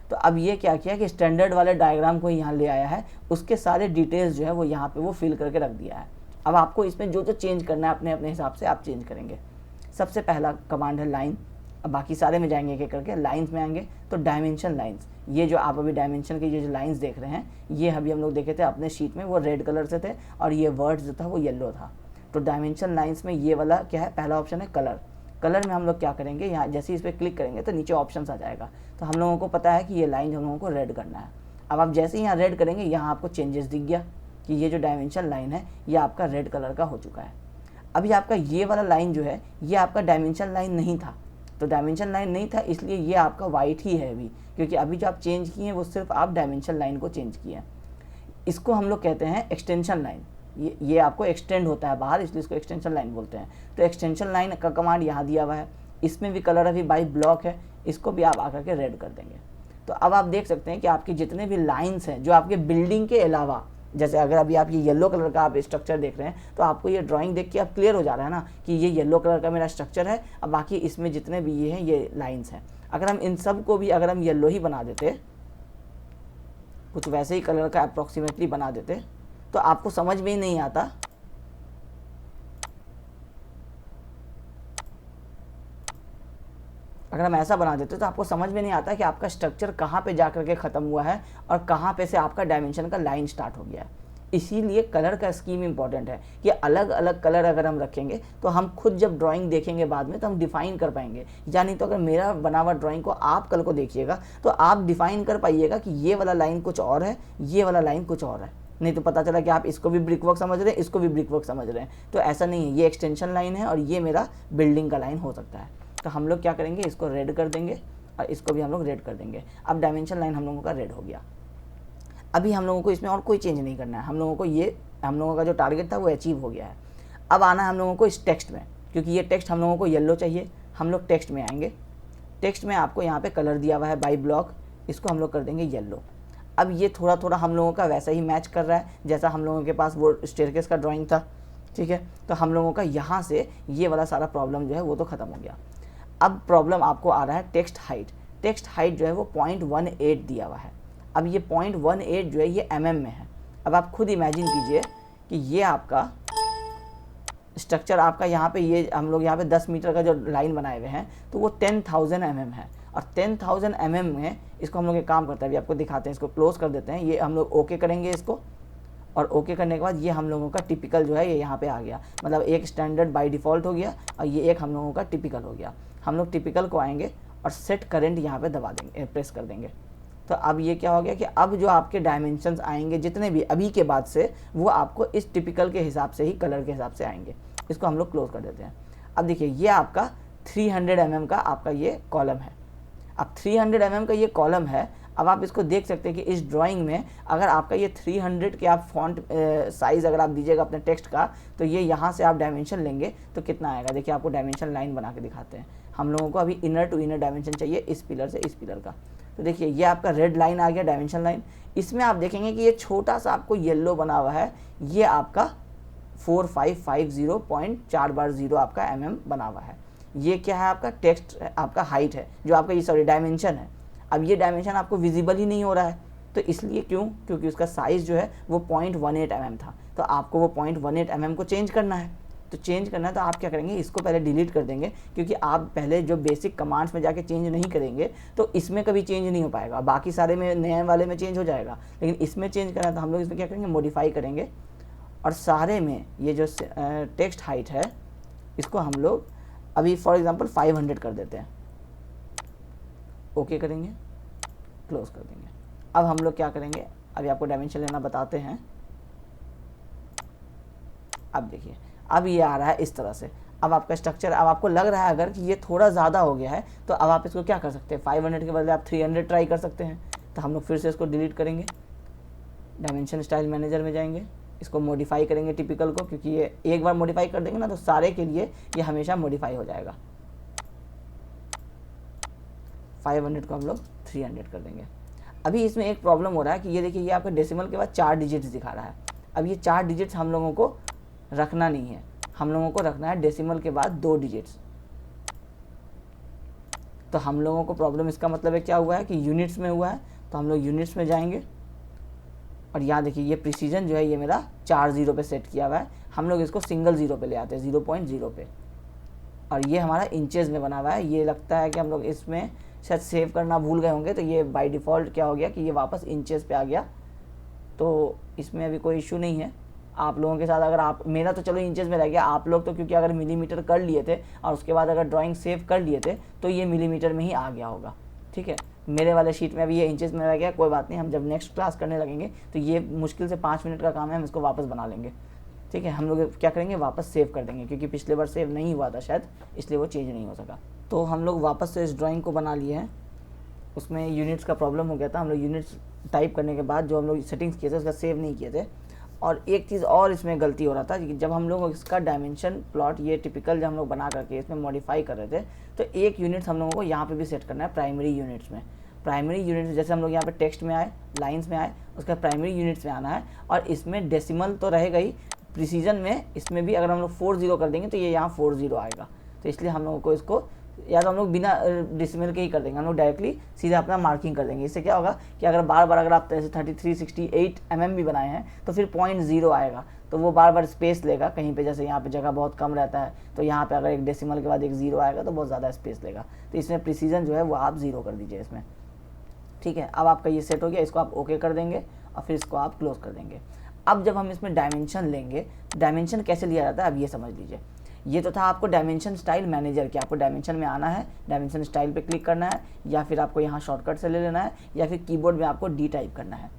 तो अब ये क्या किया कि स्टैंडर्ड वाले डायग्राम को यहाँ ले आया है, उसके सारे डिटेल्स जो है वो यहाँ पे वो फिल करके रख दिया है। अब आपको इसमें जो जो चेंज करना है अपने अपने हिसाब से आप चेंज करेंगे। सबसे पहला कमांड है लाइन। अब बाकी सारे में जाएंगे एक एक करके, लाइंस में आएंगे तो डायमेंशन लाइंस, ये जो आप अभी डायमेंशन की जो लाइंस देख रहे हैं ये अभी हम लोग देखे थे अपने शीट में, वो रेड कलर से थे और ये वर्ड्स जो था वो येलो था। तो डायमेंशन लाइंस में ये वाला क्या है, पहला ऑप्शन है कलर। कलर में हम लोग क्या करेंगे, यहाँ जैसे इस पर क्लिक करेंगे तो नीचे ऑप्शन आ जाएगा। तो हम लोगों को पता है कि ये लाइन हम लोगों को रेड करना है। अब आप जैसे ही यहाँ रेड करेंगे यहाँ आपको चेंजेस दिख गया कि ये जो डायमेंशन लाइन है ये आपका रेड कलर का हो चुका है। अभी आपका ये वाला लाइन जो है ये आपका डायमेंशन लाइन नहीं था, तो डायमेंशन लाइन नहीं था इसलिए ये आपका वाइट ही है अभी, क्योंकि अभी जो आप चेंज किए हैं वो सिर्फ आप डायमेंशन लाइन को चेंज किए हैं। इसको हम लोग कहते हैं एक्सटेंशन लाइन। ये आपको एक्सटेंड होता है बाहर, इसलिए इसको एक्सटेंशन लाइन बोलते हैं। तो एक्सटेंशन लाइन का कमांड यहाँ दिया हुआ है, इसमें भी कलर अभी बाई ब्लॉक है, इसको भी आप आकर के रेड कर देंगे। तो अब आप देख सकते हैं कि आपके जितने भी लाइन्स हैं जो आपके बिल्डिंग के अलावा, जैसे अगर अभी आप ये येलो कलर का आप स्ट्रक्चर देख रहे हैं तो आपको ये ड्राइंग देख के आप क्लियर हो जा रहा है ना कि ये येलो कलर का मेरा स्ट्रक्चर है। अब बाकी इसमें जितने भी ये हैं ये लाइंस हैं। अगर हम इन सब को भी अगर हम येलो ही बना देते, कुछ वैसे ही कलर का अप्रॉक्सीमेटली बना देते, तो आपको समझ में ही नहीं आता अगर हम ऐसा बना देते तो आपको समझ में नहीं आता कि आपका स्ट्रक्चर कहाँ पे जा करके ख़त्म हुआ है और कहाँ पे से आपका डायमेंशन का लाइन स्टार्ट हो गया है। इसीलिए कलर का स्कीम इंपॉर्टेंट है कि अलग अलग कलर अगर हम रखेंगे तो हम खुद जब ड्राइंग देखेंगे बाद में तो हम डिफाइन कर पाएंगे। या नहीं तो अगर मेरा बना हुआ ड्राइंग को आप कल को देखिएगा तो आप डिफाइन कर पाइएगा कि ये वाला लाइन कुछ और है, ये वाला लाइन कुछ और है। नहीं तो पता चला कि आप इसको भी ब्रिक वर्क समझ रहे हैं, इसको भी ब्रिक वर्क समझ रहे हैं। तो ऐसा नहीं है, ये एक्सटेंशन लाइन है और ये मेरा बिल्डिंग का लाइन हो सकता है। तो हम लोग क्या करेंगे, इसको रेड कर देंगे और इसको भी हम लोग रेड कर देंगे। अब डायमेंशन लाइन हम लोगों का रेड हो गया। अभी हम लोगों को इसमें और कोई चेंज नहीं करना है, हम लोगों का जो टारगेट था वो अचीव हो गया है। अब आना है हम लोगों को इस टेक्स्ट में, क्योंकि ये टेक्स्ट हम लोगों को येलो चाहिए। हम लोग टेक्स्ट में आएंगे, टेक्स्ट में आपको यहाँ पे कलर दिया हुआ है बाई ब्लॉक, इसको हम लोग कर देंगे येलो। अब ये थोड़ा थोड़ा हम लोगों का वैसा ही मैच कर रहा है जैसा हम लोगों के पास वो स्टेयरकेस का ड्राइंग था, ठीक है। तो हम लोगों का यहाँ से ये वाला सारा प्रॉब्लम जो है वो तो ख़त्म हो गया। अब प्रॉब्लम आपको आ रहा है टेक्स्ट हाइट। टेक्स्ट हाइट जो है वो 0.18 दिया हुआ है। अब ये 0.18 जो है ये mm में है। अब आप खुद इमेजिन कीजिए कि ये आपका स्ट्रक्चर आपका यहाँ पे, ये हम लोग यहाँ पे 10 मीटर का जो लाइन बनाए हुए हैं तो वो 10,000 mm है। और 10,000 mm में इसको हम लोग एक काम करते हैं, अभी आपको दिखाते हैं, इसको क्लोज कर देते हैं। ये हम लोग ओके करेंगे इसको, और ओके करने के बाद ये हम लोगों का टिपिकल जो है ये यहाँ पे आ गया। मतलब एक स्टैंडर्ड बाय डिफ़ॉल्ट हो गया और ये एक हम लोगों का टिपिकल हो गया। हम लोग टिपिकल को आएंगे और सेट करेंट यहाँ पे दबा देंगे, प्रेस कर देंगे। तो अब ये क्या हो गया कि अब जो आपके डायमेंशंस आएंगे जितने भी अभी के बाद से, वो आपको इस टिपिकल के हिसाब से ही, कलर के हिसाब से आएंगे। इसको हम लोग क्लोज कर देते हैं। अब देखिए ये आपका 300 mm का आपका ये कॉलम है। अब 300 mm का ये कॉलम है। अब आप इसको देख सकते हैं कि इस ड्राइंग में अगर आपका ये 300 के आप फॉन्ट साइज़ अगर आप दीजिएगा अपने टेक्स्ट का, तो ये यहाँ से आप डायमेंशन लेंगे तो कितना आएगा। देखिए आपको डायमेंशन लाइन बना के दिखाते हैं। हम लोगों को अभी इनर टू इनर डायमेंशन चाहिए इस पिलर से इस पिलर का। तो देखिए ये आपका रेड लाइन आ गया, डायमेंशन लाइन। इसमें आप देखेंगे कि ये छोटा सा आपको येलो बना हुआ है, ये आपका 4550.4 आपका mm बना हुआ है। ये क्या है, आपका टेक्स्ट, आपका हाइट है, जो आपका ये सॉरी डायमेंशन है। अब ये डायमेंशन आपको विजिबल ही नहीं हो रहा है, तो इसलिए क्योंकि उसका साइज़ जो है वो 0.18 mm था। तो आपको वो 0.18 mm को चेंज करना है। तो चेंज करना है तो आप क्या करेंगे, इसको पहले डिलीट कर देंगे, क्योंकि आप पहले जो बेसिक कमांड्स में जाके चेंज नहीं करेंगे तो इसमें कभी चेंज नहीं हो पाएगा। बाकी सारे में, नए वाले में चेंज हो जाएगा, लेकिन इसमें चेंज करना है तो हम लोग इसमें क्या करेंगे, मॉडिफाई करेंगे। और सारे में ये जो टेक्स्ट हाइट है इसको हम लोग अभी फॉर एग्जांपल 500 कर देते हैं। ओके करेंगे, क्लोज कर देंगे। अब हम लोग क्या करेंगे, अभी आपको डायमेंशन लेना बताते हैं। अब देखिए अब ये आ रहा है इस तरह से। अब आपका स्ट्रक्चर, अब आपको लग रहा है अगर कि ये थोड़ा ज़्यादा हो गया है, तो अब आप इसको क्या कर सकते हैं, 500 के बदले आप 300 ट्राई कर सकते हैं। तो हम लोग फिर से इसको डिलीट करेंगे, डायमेंशन स्टाइल मैनेजर में जाएंगे, इसको मॉडिफाई करेंगे टिपिकल को, क्योंकि ये एक बार मॉडिफाई कर देंगे ना तो सारे के लिए ये हमेशा मॉडिफाई हो जाएगा। 500 को हम लोग 300 कर देंगे। अभी इसमें एक प्रॉब्लम हो रहा है कि ये देखिए, ये आपका डेसिमल के बाद 4 डिजिट्स दिखा रहा है। अब ये 4 डिजिट्स हम लोगों को रखना नहीं है, हम लोगों को रखना है डेसिमल के बाद 2 डिजिट्स। तो हम लोगों को प्रॉब्लम, इसका मतलब है क्या हुआ है कि यूनिट्स में हुआ है। तो हम लोग यूनिट्स में जाएंगे और यहाँ देखिए ये प्रिसीजन जो है ये मेरा 4 0 पे सेट किया हुआ है, हम लोग इसको सिंगल 0 पे ले आते हैं, 0.0 पे। और ये हमारा इंचेस में बना हुआ है। ये लगता है कि हम लोग इसमें शायद सेव करना भूल गए होंगे, तो ये बाय डिफ़ॉल्ट क्या हो गया कि ये वापस इंचेस पे आ गया। तो इसमें अभी कोई इशू नहीं है आप लोगों के साथ। अगर आप, मेरा तो चलो इंचेस में रह गया, आप लोग तो क्योंकि अगर मिलीमीटर कर लिए थे और उसके बाद अगर ड्राइंग सेव कर लिए थे तो ये मिलीमीटर में ही आ गया होगा, ठीक है। मेरे वाले शीट में अभी ये इंचेस में रह गया, कोई बात नहीं, हम जब नेक्स्ट क्लास करने लगेंगे तो ये मुश्किल से 5 मिनट का काम है, हम इसको वापस बना लेंगे, ठीक है। हम लोग क्या करेंगे, वापस सेव कर देंगे, क्योंकि पिछले बार सेव नहीं हुआ था शायद, इसलिए वो चेंज नहीं हो सका। तो हम लोग वापस से इस ड्राइंग को बना लिए हैं। उसमें यूनिट्स का प्रॉब्लम हो गया था, हम लोग यूनिट्स टाइप करने के बाद जो हम लोग सेटिंग्स किए थे उसका सेव नहीं किए थे। और एक चीज़ और इसमें गलती हो रहा था कि जब हम लोग इसका डायमेंशन प्लॉट, ये टिपिकल जब हम लोग बना करके इसमें मॉडिफाई कर रहे थे, तो एक यूनिट्स हम लोगों को यहाँ पे भी सेट करना है प्राइमरी यूनिट्स में। प्राइमरी यूनिट्स जैसे हम लोग यहाँ पे टेक्स्ट में आए, लाइंस में आए, उसका प्राइमरी यूनिट्स में आना है। और इसमें डेसिमल तो रहेगा ही, प्रिसीजन में इसमें भी अगर हम लोग 40 कर देंगे तो ये यहाँ 40 आएगा। तो इसलिए हम लोगों को इसको या तो हम लोग बिना डेसिमल के ही कर देंगे, हम लोग डायरेक्टली सीधा अपना मार्किंग कर देंगे। इससे क्या होगा कि अगर बार बार अगर आप जैसे 3368 mm भी बनाए हैं तो फिर 0.0 आएगा, तो वो बार बार स्पेस लेगा कहीं पे, जैसे यहाँ पे जगह बहुत कम रहता है तो यहाँ पे अगर एक डेसिमल के बाद एक 0 आएगा तो बहुत ज़्यादा स्पेस लेगा। तो इसमें प्रिसीजन जो है वो आप 0 कर दीजिए इसमें, ठीक है। अब आपका ये सेट हो गया, इसको आप ओके कर देंगे और फिर इसको आप क्लोज कर देंगे। अब जब हम इसमें डायमेंशन लेंगे, डायमेंशन कैसे लिया जाता है अब ये समझ लीजिए। ये तो था आपको डायमेंशन स्टाइल मैनेजर कि आपको डायमेंशन में आना है, डायमेंशन स्टाइल पे क्लिक करना है, या फिर आपको यहाँ शॉर्टकट से ले लेना है, या फिर कीबोर्ड में आपको डी टाइप करना है।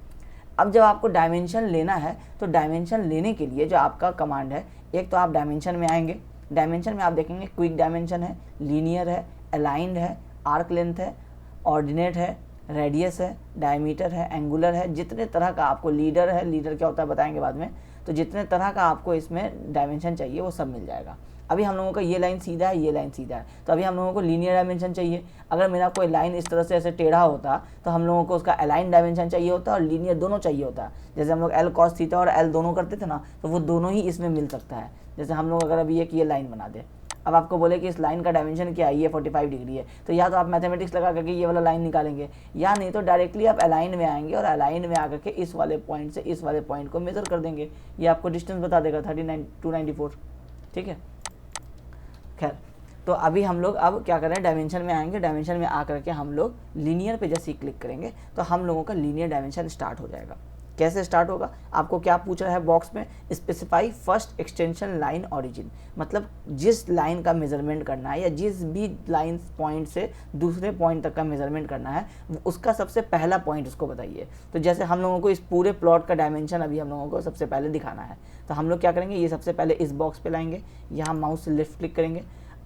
अब जब आपको डायमेंशन लेना है तो डायमेंशन लेने के लिए जो आपका कमांड है, एक तो आप डायमेंशन में आएंगे, डायमेंशन में आप देखेंगे क्विक डायमेंशन है, लीनियर है, अलाइंड है, आर्क लेंथ है, ऑर्डिनेट है, रेडियस है, डायमीटर है, एंगुलर है, जितने तरह का आपको, लीडर है, लीडर क्या होता है बताएंगे बाद में, तो जितने तरह का आपको इसमें डायमेंशन चाहिए वो सब मिल जाएगा। अभी हम लोगों का ये लाइन सीधा है, ये लाइन सीधा है, तो अभी हम लोगों को लीनियर डायमेंशन चाहिए। अगर मेरा कोई लाइन इस तरह से ऐसे टेढ़ा होता तो हम लोगों को उसका अलाइन डायमेंशन चाहिए होता और लीनियर दोनों चाहिए होता। जैसे हम लोग एल कॉस थीटा और एल दोनों करते थे ना, तो वो दोनों ही इसमें मिल सकता है। जैसे हम लोग अगर अभी एक ये लाइन बना दे, अब आपको बोले कि इस लाइन का डायमेंशन क्या है, ये 45 डिग्री है, तो या तो आप मैथमेटिक्स लगा करके ये वाला लाइन निकालेंगे, या नहीं तो डायरेक्टली आप अलाइन में आएंगे और अलाइन में आकर के इस वाले पॉइंट से इस वाले पॉइंट को मेजर कर देंगे। ये आपको डिस्टेंस बता देगा 294, ठीक है। खैर, तो अभी हम लोग अब क्या करें, डायमेंशन में आएंगे, डायमेंशन में आकर के हम लोग लीनियर पे जैसे ही क्लिक करेंगे तो हम लोगों का लीनियर डायमेंशन स्टार्ट हो जाएगा। कैसे स्टार्ट होगा, आपको क्या पूछ रहा है बॉक्स में, specify first extension line origin, मतलब जिस लाइन का मेजरमेंट करना है या जिस भी लाइन पॉइंट से दूसरे पॉइंट तक का मेजरमेंट करना है उसका सबसे पहला पॉइंट उसको बताइए। तो जैसे हम लोगों को इस पूरे प्लॉट का डायमेंशन अभी हम लोगों को सबसे पहले दिखाना है, तो हम लोग क्या करेंगे, ये सबसे पहले इस बॉक्स पे लाएंगे, यहाँ माउस से लेफ्ट क्लिक करेंगे।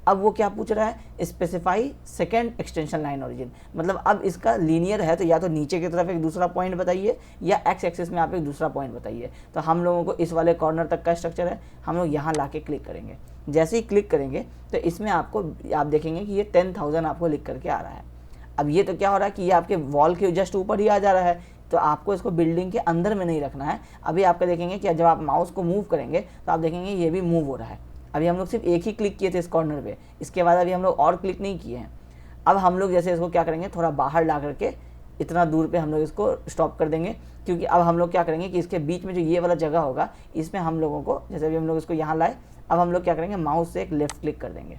अब वो क्या पूछ रहा है, specify second extension line origin, मतलब अब इसका लीनियर है तो या तो नीचे की तरफ एक दूसरा पॉइंट बताइए या एक्स एक्सिस में आप एक दूसरा पॉइंट बताइए। तो हम लोगों को इस वाले कॉर्नर तक का स्ट्रक्चर है, हम लोग यहाँ ला के क्लिक करेंगे। जैसे ही क्लिक करेंगे तो इसमें आपको, आप देखेंगे कि ये 10,000 आपको लिख करके आ रहा है। अब ये तो क्या हो रहा है कि ये आपके वॉल के जस्ट ऊपर ही आ जा रहा है, तो आपको इसको बिल्डिंग के अंदर में नहीं रखना है। अभी आपका देखेंगे कि जब आप माउस को मूव करेंगे तो आप देखेंगे ये भी मूव हो रहा है। अभी हम लोग सिर्फ एक ही क्लिक किए थे इस कॉर्नर पे, इसके बाद अभी हम लोग और क्लिक नहीं किए हैं। अब हम लोग जैसे इसको क्या करेंगे, थोड़ा बाहर ला करके इतना दूर पे हम लोग इसको स्टॉप कर देंगे, क्योंकि अब हम लोग क्या करेंगे कि इसके बीच में जो ये वाला जगह होगा इसमें हम लोगों को, जैसे अभी हम लोग इसको यहाँ लाए, अब हम लोग क्या करेंगे, माउस से एक लेफ्ट क्लिक कर देंगे।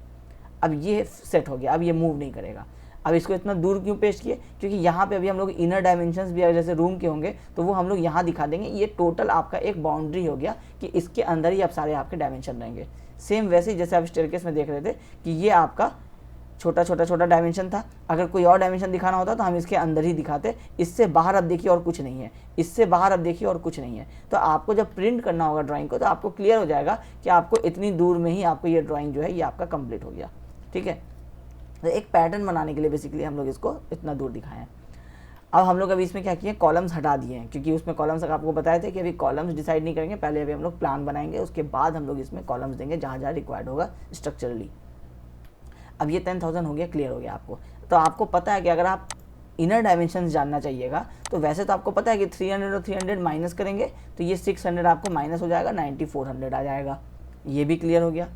अब ये सेट हो गया, अब ये मूव नहीं करेगा। अब इसको इतना दूर क्यों पेस्ट किए, क्योंकि यहाँ पे अभी हम लोग इनर डायमेंशंस भी जैसे रूम के होंगे तो वो हम लोग यहाँ दिखा देंगे। ये टोटल आपका एक बाउंड्री हो गया कि इसके अंदर ही आप सारे आपके डायमेंशन रहेंगे। सेम वैसे ही जैसे आप स्टेयरकेस में देख रहे थे कि ये आपका छोटा छोटा छोटा डायमेंशन था। अगर कोई और डायमेंशन दिखाना होता तो हम इसके अंदर ही दिखाते। इससे बाहर अब देखिए और कुछ नहीं है, इससे बाहर अब देखिए और कुछ नहीं है। तो आपको जब प्रिंट करना होगा ड्राइंग को तो आपको क्लियर हो जाएगा कि आपको इतनी दूर में ही आपको ये ड्राइंग जो है ये आपका कंप्लीट हो गया। ठीक है, तो एक पैटर्न बनाने के लिए बेसिकली हम लोग इसको इतना दूर दिखाएं। अब हम लोग अभी इसमें क्या किए, कॉलम्स हटा दिए हैं, क्योंकि उसमें कॉलम्स आपको बताए थे कि अभी कॉलम्स डिसाइड नहीं करेंगे, पहले अभी हम लोग प्लान बनाएंगे, उसके बाद हम लोग इसमें कॉलम्स देंगे जहाँ जहाँ रिक्वायर्ड होगा स्ट्रक्चरली। अब ये 10,000 हो गया, क्लियर हो गया आपको। तो आपको पता है कि अगर आप इनर डायमेंशंस जानना चाहिएगा तो वैसे तो आपको पता है कि 300 और 300 माइनस करेंगे तो ये 600 आपको माइनस हो जाएगा, 9400 आ जाएगा। ये भी क्लियर हो गया।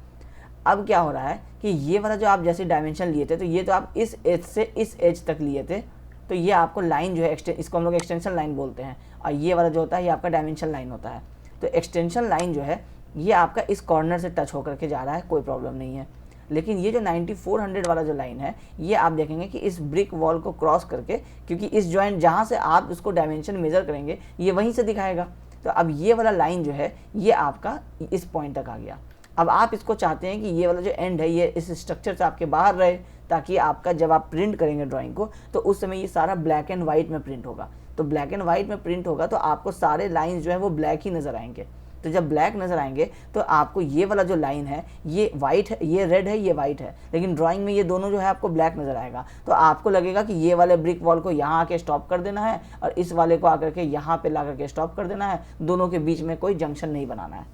अब क्या हो रहा है कि ये वाला जो आप जैसे डायमेंशन लिए थे तो ये तो आप इस एज से इस एज तक लिए थे, तो ये आपको लाइन जो है इसको हम लोग एक्सटेंशन लाइन बोलते हैं, और ये वाला जो होता है ये आपका डायमेंशन लाइन होता है। तो एक्सटेंशन लाइन जो है ये आपका इस कॉर्नर से टच होकर के जा रहा है, कोई प्रॉब्लम नहीं है। लेकिन ये जो 9400 वाला जो लाइन है ये आप देखेंगे कि इस ब्रिक वॉल को क्रॉस करके, क्योंकि इस जॉइंट जहाँ से आप इसको डायमेंशन मेजर करेंगे ये वहीं से दिखाएगा, तो अब ये वाला लाइन जो है ये आपका इस पॉइंट तक आ गया। अब आप इसको चाहते हैं कि ये वाला जो एंड है ये इस स्ट्रक्चर से आपके बाहर रहे, ताकि आपका जब आप प्रिंट करेंगे ड्राइंग को तो उस समय ये सारा ब्लैक एंड वाइट में प्रिंट होगा। तो ब्लैक एंड वाइट में प्रिंट होगा तो आपको सारे लाइंस जो है वो ब्लैक ही नज़र आएंगे। तो जब ब्लैक नज़र आएंगे तो आपको ये वाला जो लाइन है ये वाइट है, ये रेड है, ये वाइट है, लेकिन ड्राइंग में ये दोनों जो है आपको ब्लैक नज़र आएगा। तो आपको लगेगा कि ये वाले ब्रिक वॉल को यहाँ आके स्टॉप कर देना है और इस वाले को आकर के यहाँ पे ला करके स्टॉप कर देना है, दोनों के बीच में कोई जंक्शन नहीं बनाना है,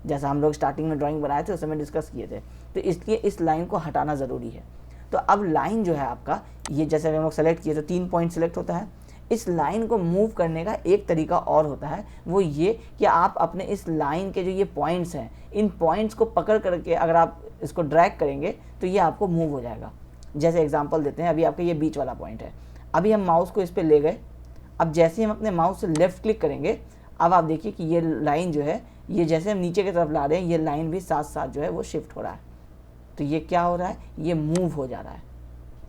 जैसा हम लोग स्टार्टिंग में ड्राइंग बनाए थे उस समय डिस्कस किए थे। तो इसलिए इस लाइन को हटाना ज़रूरी है। तो अब लाइन जो है आपका ये जैसे हम लोग सेलेक्ट किए तो 3 पॉइंट सेलेक्ट होता है। इस लाइन को मूव करने का एक तरीका और होता है, वो ये कि आप अपने इस लाइन के जो ये पॉइंट्स हैं इन पॉइंट्स को पकड़ करके अगर आप इसको ड्रैग करेंगे तो ये आपको मूव हो जाएगा। जैसे एग्जांपल देते हैं, अभी आपका ये बीच वाला पॉइंट है, अभी हम माउस को इस पर ले गए, अब जैसे हम अपने माउस से लेफ़्ट क्लिक करेंगे अब आप देखिए कि ये लाइन जो है ये जैसे हम नीचे की तरफ ला रहे हैं ये लाइन भी साथ साथ जो है वो शिफ्ट हो रहा है। तो ये क्या हो रहा है, ये मूव हो जा रहा है।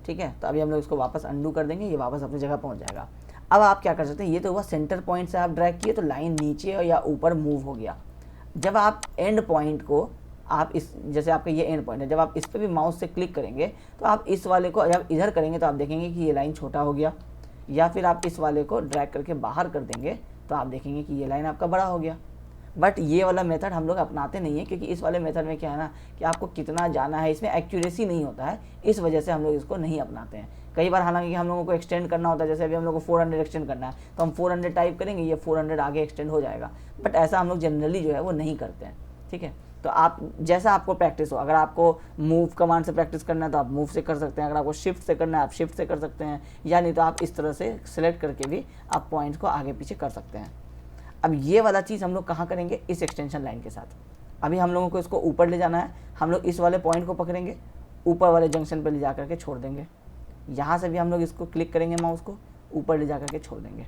ठीक है, तो अभी हम लोग इसको वापस अंडू कर देंगे, ये वापस अपनी जगह पहुंच जाएगा। अब आप क्या कर सकते हैं, ये तो हुआ सेंटर पॉइंट से आप ड्रैग किए तो लाइन नीचे या ऊपर मूव हो गया। जब आप एंड पॉइंट को आप इस जैसे आपका ये एंड पॉइंट है, जब आप इस पर भी माउस से क्लिक करेंगे तो आप इस वाले को जब इधर करेंगे तो आप देखेंगे कि ये लाइन छोटा हो गया, या फिर आप इस वाले को ड्रैग करके बाहर कर देंगे तो आप देखेंगे कि ये लाइन आपका बड़ा हो गया। बट ये वाला मेथड हम लोग अपनाते नहीं है, क्योंकि इस वाले मेथड में क्या है ना कि आपको कितना जाना है इसमें एक्यूरेसी नहीं होता है, इस वजह से हम लोग इसको नहीं अपनाते हैं। कई बार हालांकि हम लोगों को एक्सटेंड करना होता है, जैसे अभी हम लोग को 400 एक्सटेंड करना है तो हम 400 टाइप करेंगे, ये 400 आगे एक्सटेंड हो जाएगा, बट ऐसा हम लोग जनरली जो है वो नहीं करते हैं। ठीक है, तो आप जैसा आपको प्रैक्टिस हो, अगर आपको मूव कमांड से प्रैक्टिस करना है तो आप मूव से कर सकते हैं, अगर आपको शिफ्ट से करना है आप शिफ्ट से कर सकते हैं, या नहीं तो आप इस तरह से सिलेक्ट करके भी आप पॉइंट्स को आगे पीछे कर सकते हैं। अब ये वाला चीज़ हम लोग कहाँ करेंगे, इस एक्सटेंशन लाइन के साथ। अभी हम लोगों को इसको ऊपर ले जाना है, हम लोग इस वाले पॉइंट को पकड़ेंगे, ऊपर वाले जंक्शन पर ले जा करके छोड़ देंगे। यहाँ से भी हम लोग इसको क्लिक करेंगे, माउस को ऊपर ले जा करके छोड़ देंगे।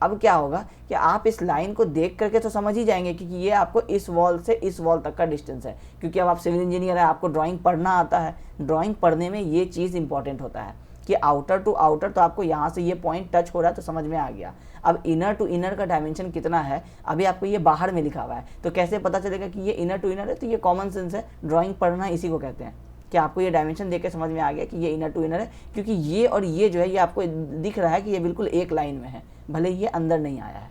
अब क्या होगा कि आप इस लाइन को देख करके तो समझ ही जाएंगे कि ये आपको इस वॉल से इस वॉल तक का डिस्टेंस है, क्योंकि अब आप सिविल इंजीनियर है, आपको ड्राइंग पढ़ना आता है। ड्राइंग पढ़ने में ये चीज़ इंपॉर्टेंट होता है कि आउटर टू आउटर, तो आपको यहाँ से ये पॉइंट टच हो रहा है तो समझ में आ गया। अब इनर टू इनर का डायमेंशन कितना है, अभी आपको ये बाहर में लिखा हुआ है, तो कैसे पता चलेगा कि ये इनर टू इनर है, तो ये कॉमन सेंस है, ड्राइंग पढ़ना इसी को कहते हैं कि आपको ये डायमेंशन देख के समझ में आ गया कि ये इनर टू इनर है, क्योंकि ये और ये जो है ये आपको दिख रहा है कि ये बिल्कुल एक लाइन में है, भले ये अंदर नहीं आया है।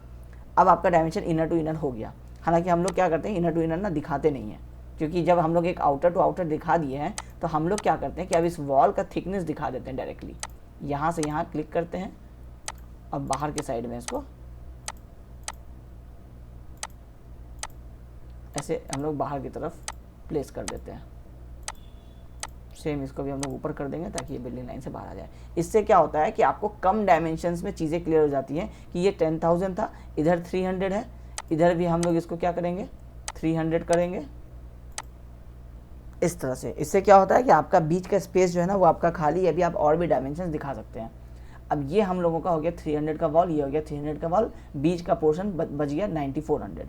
अब आपका डायमेंशन इनर टू इनर हो गया। हालांकि हम लोग क्या करते हैं, इनर टू इनर ना दिखाते नहीं हैं, क्योंकि जब हम लोग एक आउटर टू आउटर दिखा दिए हैं तो हम लोग क्या करते हैं कि अब इस वॉल का थिकनेस दिखा देते हैं डायरेक्टली। यहाँ से यहाँ क्लिक करते हैं, अब बाहर के साइड में इसको ऐसे हम लोग बाहर की तरफ प्लेस कर देते हैं। सेम इसको भी हम लोग ऊपर कर देंगे ताकि ये बिल्डिंग लाइन से बाहर आ जाए। इससे क्या होता है कि आपको कम डायमेंशंस में चीज़ें क्लियर हो जाती हैं कि ये 10,000 था, इधर 300 है, इधर भी हम लोग इसको क्या करेंगे 300 करेंगे, इस तरह से। इससे क्या होता है कि आपका बीच का स्पेस जो है ना वो आपका खाली है, अभी आप और भी डायमेंशन दिखा सकते हैं। अब ये हम लोगों का हो गया 300 का वॉल, ये हो गया 300 का वॉल, बीच का पोर्शन बच गया 9400।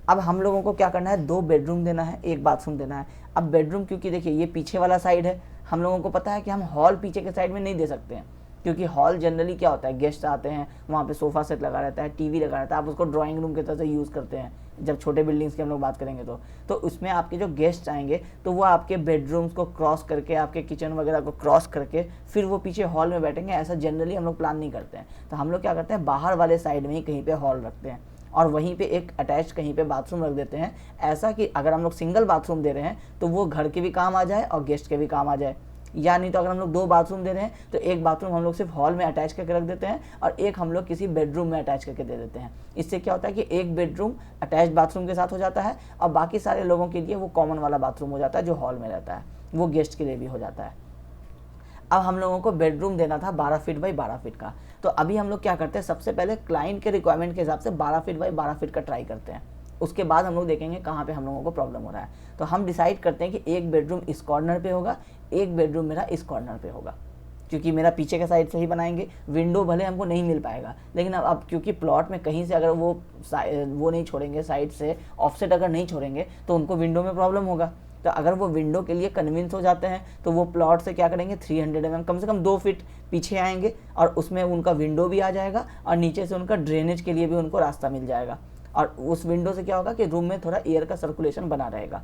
अब हम लोगों को क्या करना है, 2 बेडरूम देना है, 1 बाथरूम देना है। अब बेडरूम क्योंकि देखिए ये पीछे वाला साइड है, हम लोगों को पता है कि हम हॉल पीछे के साइड में नहीं दे सकते हैं, क्योंकि हॉल जनरली क्या होता है, गेस्ट आते हैं, वहाँ पे सोफ़ा सेट लगा रहता है, टीवी लगा रहता है, आप उसको ड्राइंग रूम की तरह से यूज़ करते हैं, जब छोटे बिल्डिंग्स की हम लोग बात करेंगे तो उसमें आपके जो गेस्ट आएंगे तो वो आपके बेडरूम्स को क्रॉस करके, आपके किचन वगैरह को क्रॉस करके फिर वो पीछे हॉल में बैठेंगे। ऐसा जनरली हम लोग प्लान नहीं करते हैं। तो हम लोग क्या करते हैं, बाहर वाले साइड में ही कहीं पे हॉल रखते हैं और वहीं पे एक अटैच कहीं पे बाथरूम रख देते हैं, ऐसा कि अगर हम लोग सिंगल बाथरूम दे रहे हैं तो वो घर के भी काम आ जाए और गेस्ट के भी काम आ जाए। या नहीं तो अगर हम लोग 2 बाथरूम दे रहे हैं तो एक बाथरूम हम लोग सिर्फ हॉल में अटैच करके रख देते हैं और एक हम लोग किसी बेडरूम में अटैच करके दे देते हैं। इससे क्या होता है कि एक बेडरूम अटैच बाथरूम के साथ हो जाता है और बाकी सारे लोगों के लिए वो कॉमन वाला बाथरूम हो जाता है जो हॉल में रहता है, वो गेस्ट के लिए भी हो जाता है। अब हम लोगों को बेडरूम देना था 12 फीट बाई 12 फीट का। तो अभी हम लोग क्या करते हैं, सबसे पहले क्लाइंट के रिक्वायरमेंट के हिसाब से 12 फीट बाई 12 फीट का ट्राई करते हैं। उसके बाद हम लोग देखेंगे कहाँ पे हम लोगों को प्रॉब्लम हो रहा है। तो हम डिसाइड करते हैं कि एक बेडरूम इस कॉर्नर पे होगा, एक बेडरूम मेरा इस कॉर्नर पे होगा, क्योंकि मेरा पीछे के साइड से ही बनाएंगे। विंडो भले हमको नहीं मिल पाएगा, लेकिन अब क्योंकि प्लॉट में कहीं से अगर वो नहीं छोड़ेंगे, साइड से ऑफसेट अगर नहीं छोड़ेंगे तो उनको विंडो में प्रॉब्लम होगा। तो अगर वो विंडो के लिए कन्विंस हो जाते हैं तो वो प्लॉट से क्या करेंगे, 300 mm कम से कम 2 फीट पीछे आएंगे और उसमें उनका विंडो भी आ जाएगा और नीचे से उनका ड्रेनेज के लिए भी उनको रास्ता मिल जाएगा। और उस विंडो से क्या होगा कि रूम में थोड़ा एयर का सर्कुलेशन बना रहेगा।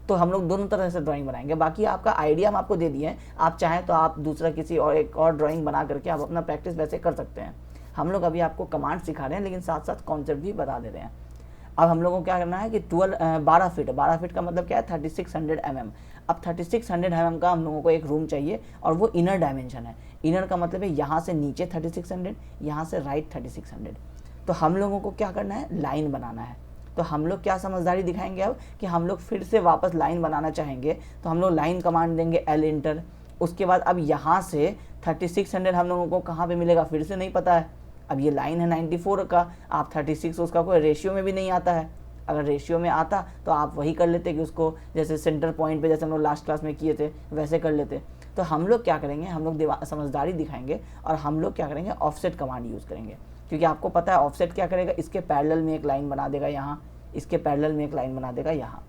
तो हम लोग दोनों तरह से ड्राइंग बनाएंगे। बाकी आपका आइडिया हम आपको दे दिए हैं, आप चाहें तो आप दूसरा किसी और एक और ड्राइंग बना करके आप अपना प्रैक्टिस वैसे कर सकते हैं। हम लोग अभी आपको कमांड सिखा रहे हैं लेकिन साथ साथ कॉन्सेप्ट भी बता दे रहे हैं। अब हम लोगों को क्या करना है कि 12 फीट का मतलब क्या है, 3600 mm। अब 3600 mm का हम लोगों को एक रूम चाहिए और वो इनर डायमेंशन है। इनर का मतलब है यहाँ से नीचे 3600, यहाँ से राइट 3600। तो हम लोगों को क्या करना है, लाइन बनाना है। तो हम लोग क्या समझदारी दिखाएंगे अब कि हम लोग फिर से वापस लाइन बनाना चाहेंगे तो हम लोग लाइन कमांड देंगे L इंटर। उसके बाद अब यहाँ से 3600 हम लोगों को कहाँ पे मिलेगा फिर से नहीं पता है। अब ये लाइन है 94 का, आप 36, उसका कोई रेशियो में भी नहीं आता है। अगर रेशियो में आता तो आप वही कर लेते कि उसको जैसे सेंटर पॉइंट पे जैसे हम लोग लास्ट क्लास में किए थे वैसे कर लेते। तो हम लोग क्या करेंगे, हम लोग समझदारी दिखाएंगे और हम लोग क्या करेंगे, ऑफसेट कमांड यूज़ करेंगे। क्योंकि आपको पता है ऑफसेट क्या करेगा, इसके पैरेलल में एक लाइन बना देगा यहाँ, इसके पैरेलल में एक लाइन बना देगा यहाँ।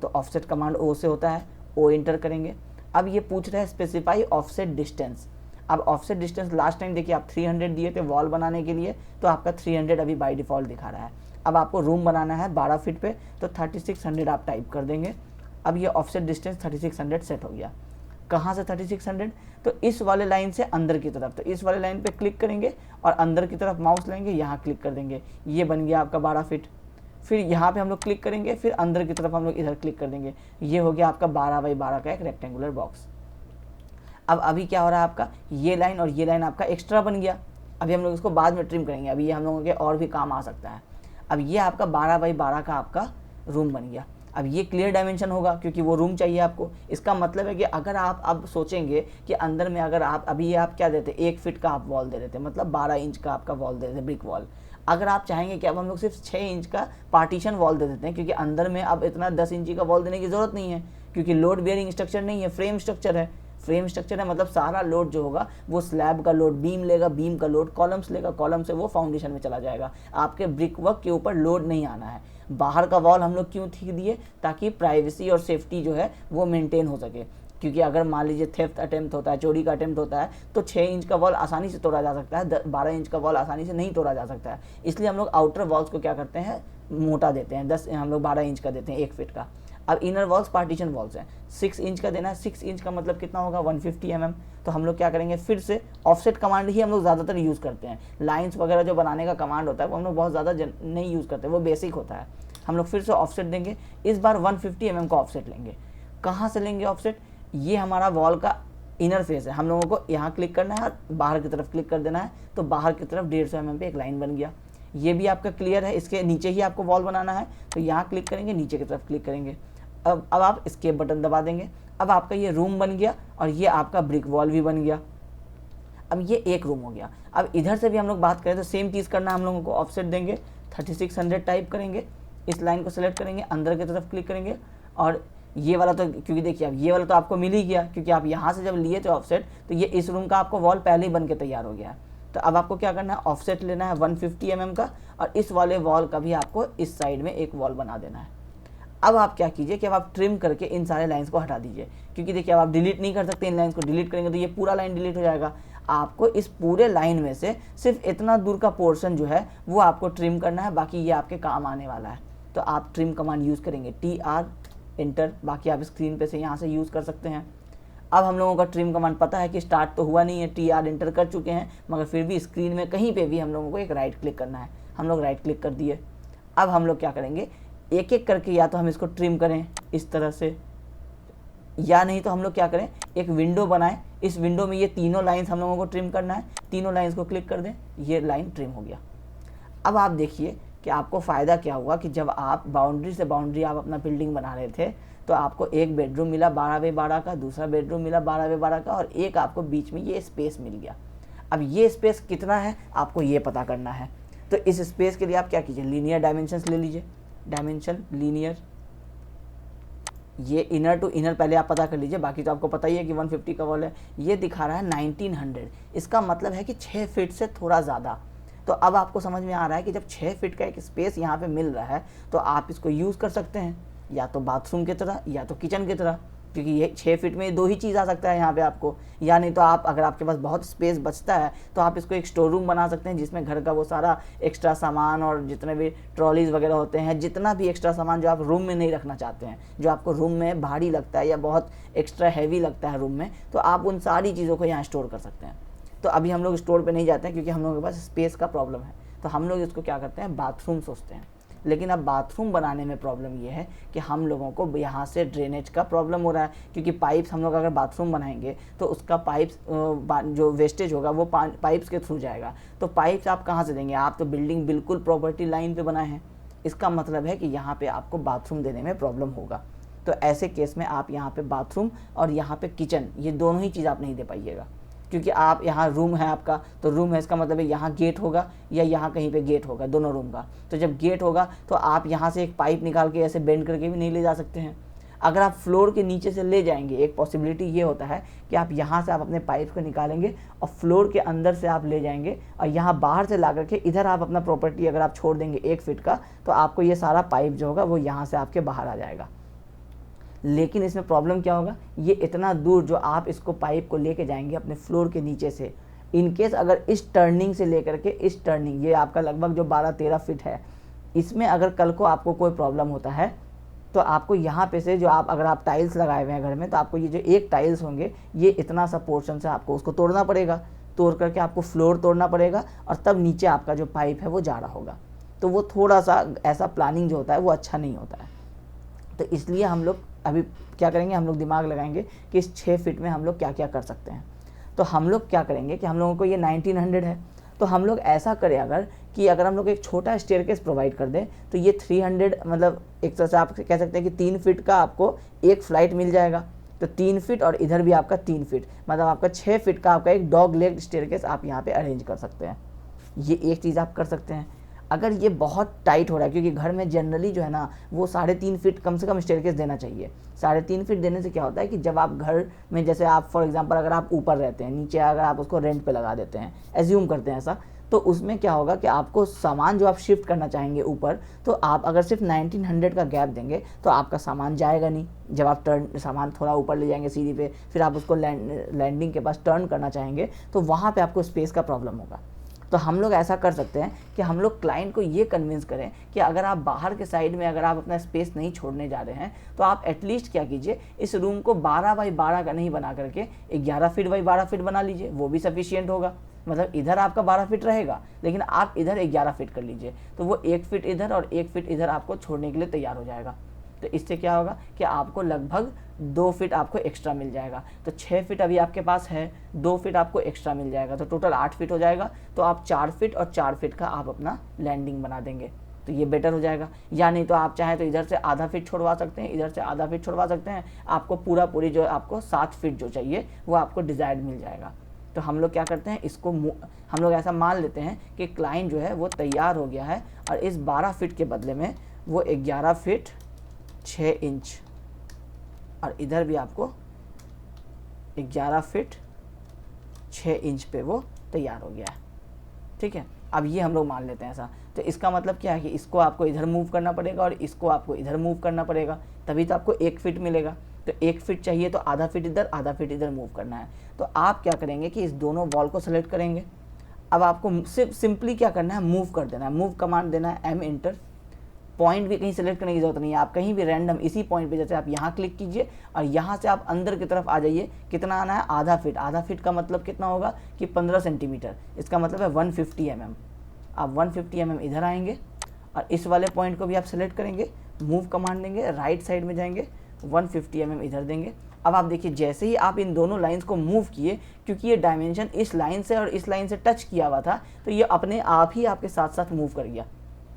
तो ऑफसेट कमांड ओ से होता है, ओ इंटर करेंगे। अब ये पूछ रहा है स्पेसिफाई ऑफसेट डिस्टेंस। अब ऑफसेट डिस्टेंस लास्ट टाइम देखिए आप 300 दिए थे वॉल बनाने के लिए, तो आपका 300 अभी बाय डिफ़ॉल्ट दिखा रहा है। अब आपको रूम बनाना है 12 फीट पे, तो 3600 आप टाइप कर देंगे। अब ये ऑफसेट डिस्टेंस 3600 सेट हो गया। कहाँ से 3600, तो इस वाले लाइन से अंदर की तरफ। तो इस वाले लाइन पे क्लिक करेंगे और अंदर की तरफ माउस लेंगे, यहाँ क्लिक कर देंगे, ये बन गया आपका 12 फीट। फिर यहाँ पे हम लोग क्लिक करेंगे, फिर अंदर की तरफ हम लोग इधर क्लिक कर देंगे, ये हो गया आपका 12 बाई 12 का एक रेक्टेंगुलर बॉक्स। अब अभी क्या हो रहा है आपका, ये लाइन और ये लाइन आपका एक्स्ट्रा बन गया। अभी हम लोग इसको बाद में ट्रिम करेंगे, अभी ये हम लोगों के और भी काम आ सकता है। अब ये आपका 12 बाई 12 का आपका रूम बन गया। अब ये क्लियर डायमेंशन होगा क्योंकि वो रूम चाहिए आपको। इसका मतलब है कि अगर आप अब सोचेंगे कि अंदर में अगर आप अभी ये आप क्या देते, 1 फीट का आप वॉल दे देते, मतलब 12 इंच का आपका वॉल दे देते, ब्रिक वॉल। अगर आप चाहेंगे कि अब हम लोग सिर्फ 6 इंच का पार्टीशन वॉल दे देते हैं, क्योंकि अंदर में अब इतना 10 इंची का वॉल देने की ज़रूरत नहीं है, क्योंकि लोड बेयरिंग स्ट्रक्चर नहीं है, फ्रेम स्ट्रक्चर है। फ्रेम स्ट्रक्चर है मतलब सारा लोड जो होगा वो स्लैब का लोड बीम लेगा, बीम का लोड कॉलम्स लेगा, कॉलम से वो फाउंडेशन में चला जाएगा। आपके ब्रिक वर्क के ऊपर लोड नहीं आना है। बाहर का वॉल हम लोग क्यों ठीक दिए, ताकि प्राइवेसी और सेफ्टी जो है वो मेंटेन हो सके। क्योंकि अगर मान लीजिए थेफ्ट अटेम्प्ट होता है, चोरी का अटेम्प्ट होता है, तो 6 इंच का वॉल आसानी से तोड़ा जा सकता है, 12 इंच का वॉल आसानी से नहीं तोड़ा जा सकता है। इसलिए हम लोग आउटर वॉल्स को क्या करते हैं, मोटा देते हैं, 10 हम लोग 12 इंच का देते हैं, 1 फीट का। अब इनर वॉल्स पार्टीशन वॉल्स हैं, 6 इंच का देना है। 6 इंच का मतलब कितना होगा, 150 mm। तो हम लोग क्या करेंगे, फिर से ऑफसेट कमांड ही हम लोग ज़्यादातर यूज़ करते हैं। लाइंस वगैरह जो बनाने का कमांड होता है वो हम लोग बहुत ज़्यादा नहीं यूज़ करते, वो बेसिक होता है। हम लोग फिर से ऑफसेट देंगे, इस बार 150 mm का ऑफसेट लेंगे। कहाँ से लेंगे ऑफसेट, ये हमारा वॉल का इनर फेस है, हम लोगों को यहाँ क्लिक करना है और बाहर की तरफ क्लिक कर देना है। तो बाहर की तरफ 150 mm पे एक लाइन बन गया। ये भी आपका क्लियर है, इसके नीचे ही आपको वॉल बनाना है, तो यहाँ क्लिक करेंगे, नीचे की तरफ क्लिक करेंगे। अब आप एस्केप बटन दबा देंगे। अब आपका ये रूम बन गया और ये आपका ब्रिक वॉल भी बन गया। अब ये एक रूम हो गया। अब इधर से भी हम लोग बात करें तो सेम चीज़ करना है हम लोगों को। ऑफसेट देंगे, 3600 टाइप करेंगे, इस लाइन को सेलेक्ट करेंगे, अंदर की तरफ क्लिक करेंगे और ये वाला तो क्योंकि देखिए अब ये वाला तो आपको मिल ही गया, क्योंकि आप यहाँ से जब लिए थे ऑफसेट तो ये इस रूम का आपको वॉल पहले ही बन के तैयार हो गया है। तो अब आपको क्या करना है, ऑफसेट लेना है 150 mm का और इस वाले वॉल का भी आपको इस साइड में एक वॉल बना देना है। अब आप क्या कीजिए कि अब आप ट्रिम करके इन सारे लाइंस को हटा दीजिए, क्योंकि देखिए अब आप डिलीट नहीं कर सकते। इन लाइंस को डिलीट करेंगे तो ये पूरा लाइन डिलीट हो जाएगा। आपको इस पूरे लाइन में से सिर्फ इतना दूर का पोर्शन जो है वो आपको ट्रिम करना है, बाकी ये आपके काम आने वाला है। तो आप ट्रिम कमांड यूज़ करेंगे, TR एंटर, बाकी आप स्क्रीन पे से यहाँ से यूज़ कर सकते हैं। अब हम लोगों का ट्रिम कमांड पता है कि स्टार्ट तो हुआ नहीं है, TR एंटर कर चुके हैं, मगर फिर भी स्क्रीन में कहीं पे भी हम लोगों को एक राइट क्लिक करना है। हम लोग राइट क्लिक कर दिए। अब हम लोग क्या करेंगे, एक एक करके या तो हम इसको ट्रिम करें इस तरह से, या नहीं तो हम लोग क्या करें, एक विंडो बनाएं। इस विंडो में ये तीनों लाइन्स हम लोगों को ट्रिम करना है, तीनों लाइन्स को क्लिक कर दें, ये लाइन ट्रिम हो गया। अब आप देखिए कि आपको फ़ायदा क्या हुआ कि जब आप बाउंड्री से बाउंड्री आप अपना बिल्डिंग बना रहे थे तो आपको एक बेडरूम मिला 12x12 का, दूसरा बेडरूम मिला 12x12 का, और एक आपको बीच में ये स्पेस मिल गया। अब ये स्पेस कितना है आपको ये पता करना है। तो इस स्पेस के लिए आप क्या कीजिए, लीनियर डायमेंशंस ले लीजिए, डायमेंशन लीनियर, ये इनर टू इनर पहले आप पता कर लीजिए, बाकी तो आपको पता ही है कि 150 का वॉल है। ये दिखा रहा है 1900, इसका मतलब है कि 6 फीट से थोड़ा ज़्यादा। तो अब आपको समझ में आ रहा है कि जब 6 फीट का एक स्पेस यहाँ पे मिल रहा है तो आप इसको यूज़ कर सकते हैं, या तो बाथरूम की तरह या तो किचन की तरह, क्योंकि ये 6 फीट में दो ही चीज़ आ सकता है यहाँ पे आपको। या नहीं तो आप, अगर आपके पास बहुत स्पेस बचता है तो आप इसको एक स्टोर रूम बना सकते हैं, जिसमें घर का वो सारा एक्स्ट्रा सामान और जितने भी ट्रॉलीज वगैरह होते हैं, जितना भी एक्स्ट्रा सामान जो आप रूम में नहीं रखना चाहते हैं, जो आपको रूम में भारी लगता है या बहुत एक्स्ट्रा हैवी लगता है रूम में, तो आप उन सारी चीज़ों को यहाँ स्टोर कर सकते हैं। तो अभी हम लोग स्टोर पे नहीं जाते हैं क्योंकि हम लोगों के पास स्पेस का प्रॉब्लम है, तो हम लोग इसको क्या करते हैं, बाथरूम सोचते हैं। लेकिन अब बाथरूम बनाने में प्रॉब्लम ये है कि हम लोगों को यहाँ से ड्रेनेज का प्रॉब्लम हो रहा है, क्योंकि पाइप्स हम लोग अगर बाथरूम बनाएंगे तो उसका पाइप्स जो वेस्टेज होगा वो पाइप्स के थ्रू जाएगा। तो पाइप्स आप कहाँ से देंगे, आप तो बिल्डिंग बिल्कुल प्रॉपर्टी लाइन पे बनाए हैं, इसका मतलब है कि यहाँ पे आपको बाथरूम देने में प्रॉब्लम होगा। तो ऐसे केस में आप यहाँ पे बाथरूम और यहाँ पे किचन, ये दोनों ही चीज़ आप नहीं दे पाइएगा, क्योंकि आप यहाँ रूम है आपका, तो रूम है इसका मतलब है यहाँ गेट होगा या यहाँ कहीं पे गेट होगा, दोनों रूम का। तो जब गेट होगा तो आप यहाँ से एक पाइप निकाल के ऐसे बेंड करके भी नहीं ले जा सकते हैं। अगर आप फ्लोर के नीचे से ले जाएंगे, एक पॉसिबिलिटी ये होता है कि आप यहाँ से आप अपने पाइप को निकालेंगे और फ्लोर के अंदर से आप ले जाएंगे, और यहाँ बाहर से ला करके इधर आप अपना प्रॉपर्टी अगर आप छोड़ देंगे 1 फीट का, तो आपको ये सारा पाइप जो होगा वो यहाँ से आपके बाहर आ जाएगा। लेकिन इसमें प्रॉब्लम क्या होगा, ये इतना दूर जो आप इसको पाइप को लेके जाएंगे अपने फ्लोर के नीचे से, इनकेस अगर इस टर्निंग से लेकर के इस टर्निंग, ये आपका लगभग जो 12-13 फीट है, इसमें अगर कल को आपको कोई प्रॉब्लम होता है तो आपको यहाँ पे से जो आप, अगर आप टाइल्स लगाए हुए हैं घर में, तो आपको ये जो एक टाइल्स होंगे ये इतना सा पोर्शन से आपको उसको तोड़ना पड़ेगा, तोड़ करके आपको फ्लोर तोड़ना पड़ेगा, और तब नीचे आपका जो पाइप है वो जा रहा होगा। तो वो थोड़ा सा ऐसा प्लानिंग जो होता है वो अच्छा नहीं होता है। तो इसलिए हम लोग अभी क्या करेंगे, हम लोग दिमाग लगाएंगे कि इस 6 फीट में हम लोग क्या क्या कर सकते हैं। तो हम लोग क्या करेंगे कि हम लोगों को ये 1900 है, तो हम लोग ऐसा करें अगर कि अगर हम लोग एक छोटा स्टेयरकेस प्रोवाइड कर दें तो ये 300, मतलब एक तरह से आप कह सकते हैं कि 3 फीट का आपको एक फ्लाइट मिल जाएगा। तो 3 फीट और इधर भी आपका 3 फीट, मतलब आपका 6 फीट का आपका एक डॉग लेग स्टेयरकेस आप यहाँ पे अरेंज कर सकते हैं। ये एक चीज़ आप कर सकते हैं। अगर ये बहुत टाइट हो रहा है, क्योंकि घर में जनरली जो है ना वो 3.5 फीट कम से कम स्टेयरकेस देना चाहिए। 3.5 फीट देने से क्या होता है कि जब आप घर में, जैसे आप फॉर एग्जांपल अगर आप ऊपर रहते हैं, नीचे अगर आप उसको रेंट पे लगा देते हैं, एज्यूम करते हैं ऐसा, तो उसमें क्या होगा कि आपको सामान जो आप शिफ्ट करना चाहेंगे ऊपर, तो आप अगर सिर्फ 1900 का गैप देंगे तो आपका सामान जाएगा नहीं। जब आप सामान थोड़ा ऊपर ले जाएंगे सीढ़ी पे, फिर आप उसको लैंडिंग के पास टर्न करना चाहेंगे, तो वहाँ पे आपको स्पेस का प्रॉब्लम होगा। तो हम लोग ऐसा कर सकते हैं कि हम लोग क्लाइंट को ये कन्विंस करें कि अगर आप बाहर के साइड में अगर आप अपना स्पेस नहीं छोड़ने जा रहे हैं, तो आप एटलीस्ट क्या कीजिए, इस रूम को 12x12 का नहीं बना करके 11 फीट बाई 12 फीट बना लीजिए, वो भी सफिशियंट होगा। मतलब इधर आपका 12 फीट रहेगा, लेकिन आप इधर 11 फीट कर लीजिए, तो वो 1 फीट इधर और 1 फीट इधर आपको छोड़ने के लिए तैयार हो जाएगा। तो इससे क्या होगा कि आपको लगभग 2 फीट आपको एक्स्ट्रा मिल जाएगा। तो 6 फीट अभी आपके पास है, 2 फीट आपको एक्स्ट्रा मिल जाएगा, तो टोटल 8 फीट हो जाएगा। तो आप 4 फीट और 4 फीट का आप अपना लैंडिंग बना देंगे, तो ये बेटर हो जाएगा। या नहीं तो आप चाहें तो इधर से आधा फीट छोड़वा सकते हैं, इधर से आधा फीट छोड़वा सकते हैं, आपको पूरी जो आपको 7 फीट जो चाहिए वो आपको डिज़ायर्ड मिल जाएगा। तो हम लोग क्या करते हैं, इसको हम लोग ऐसा मान लेते हैं कि क्लाइंट जो है वो तैयार हो गया है, और इस 12 फीट के बदले में वो 11 फीट 6 इंच, और इधर भी आपको 11 फीट 6 इंच पे वो तैयार हो गया है। ठीक है, अब ये हम लोग मान लेते हैं ऐसा। तो इसका मतलब क्या है कि इसको आपको इधर मूव करना पड़ेगा और इसको आपको इधर मूव करना पड़ेगा, तभी तो आपको 1 फीट मिलेगा। तो 1 फीट चाहिए तो आधा फीट इधर आधा फीट इधर मूव करना है। तो आप क्या करेंगे कि इस दोनों वॉल को सेलेक्ट करेंगे। अब आपको सिर्फ सिंपली क्या करना है, मूव कर देना है, मूव कमांड देना है, M एंटर। पॉइंट भी कहीं सेलेक्ट करने की जरूरत नहीं है, आप कहीं भी रैंडम इसी पॉइंट पे, जैसे आप यहाँ क्लिक कीजिए और यहाँ से आप अंदर की तरफ आ जाइए। कितना आना है? आधा फीट। आधा फीट का मतलब कितना होगा कि 15 सेंटीमीटर, इसका मतलब है 150 mm। आप 150 mm इधर आएंगे और इस वाले पॉइंट को भी आप सेलेक्ट करेंगे, मूव कमांड देंगे, राइट साइड में जाएंगे, 150 mm इधर देंगे। अब आप देखिए जैसे ही आप इन दोनों लाइंस को मूव किए, क्योंकि ये डायमेंशन इस लाइन से और इस लाइन से टच किया हुआ था, तो ये अपने आप ही आपके साथ साथ मूव कर गया।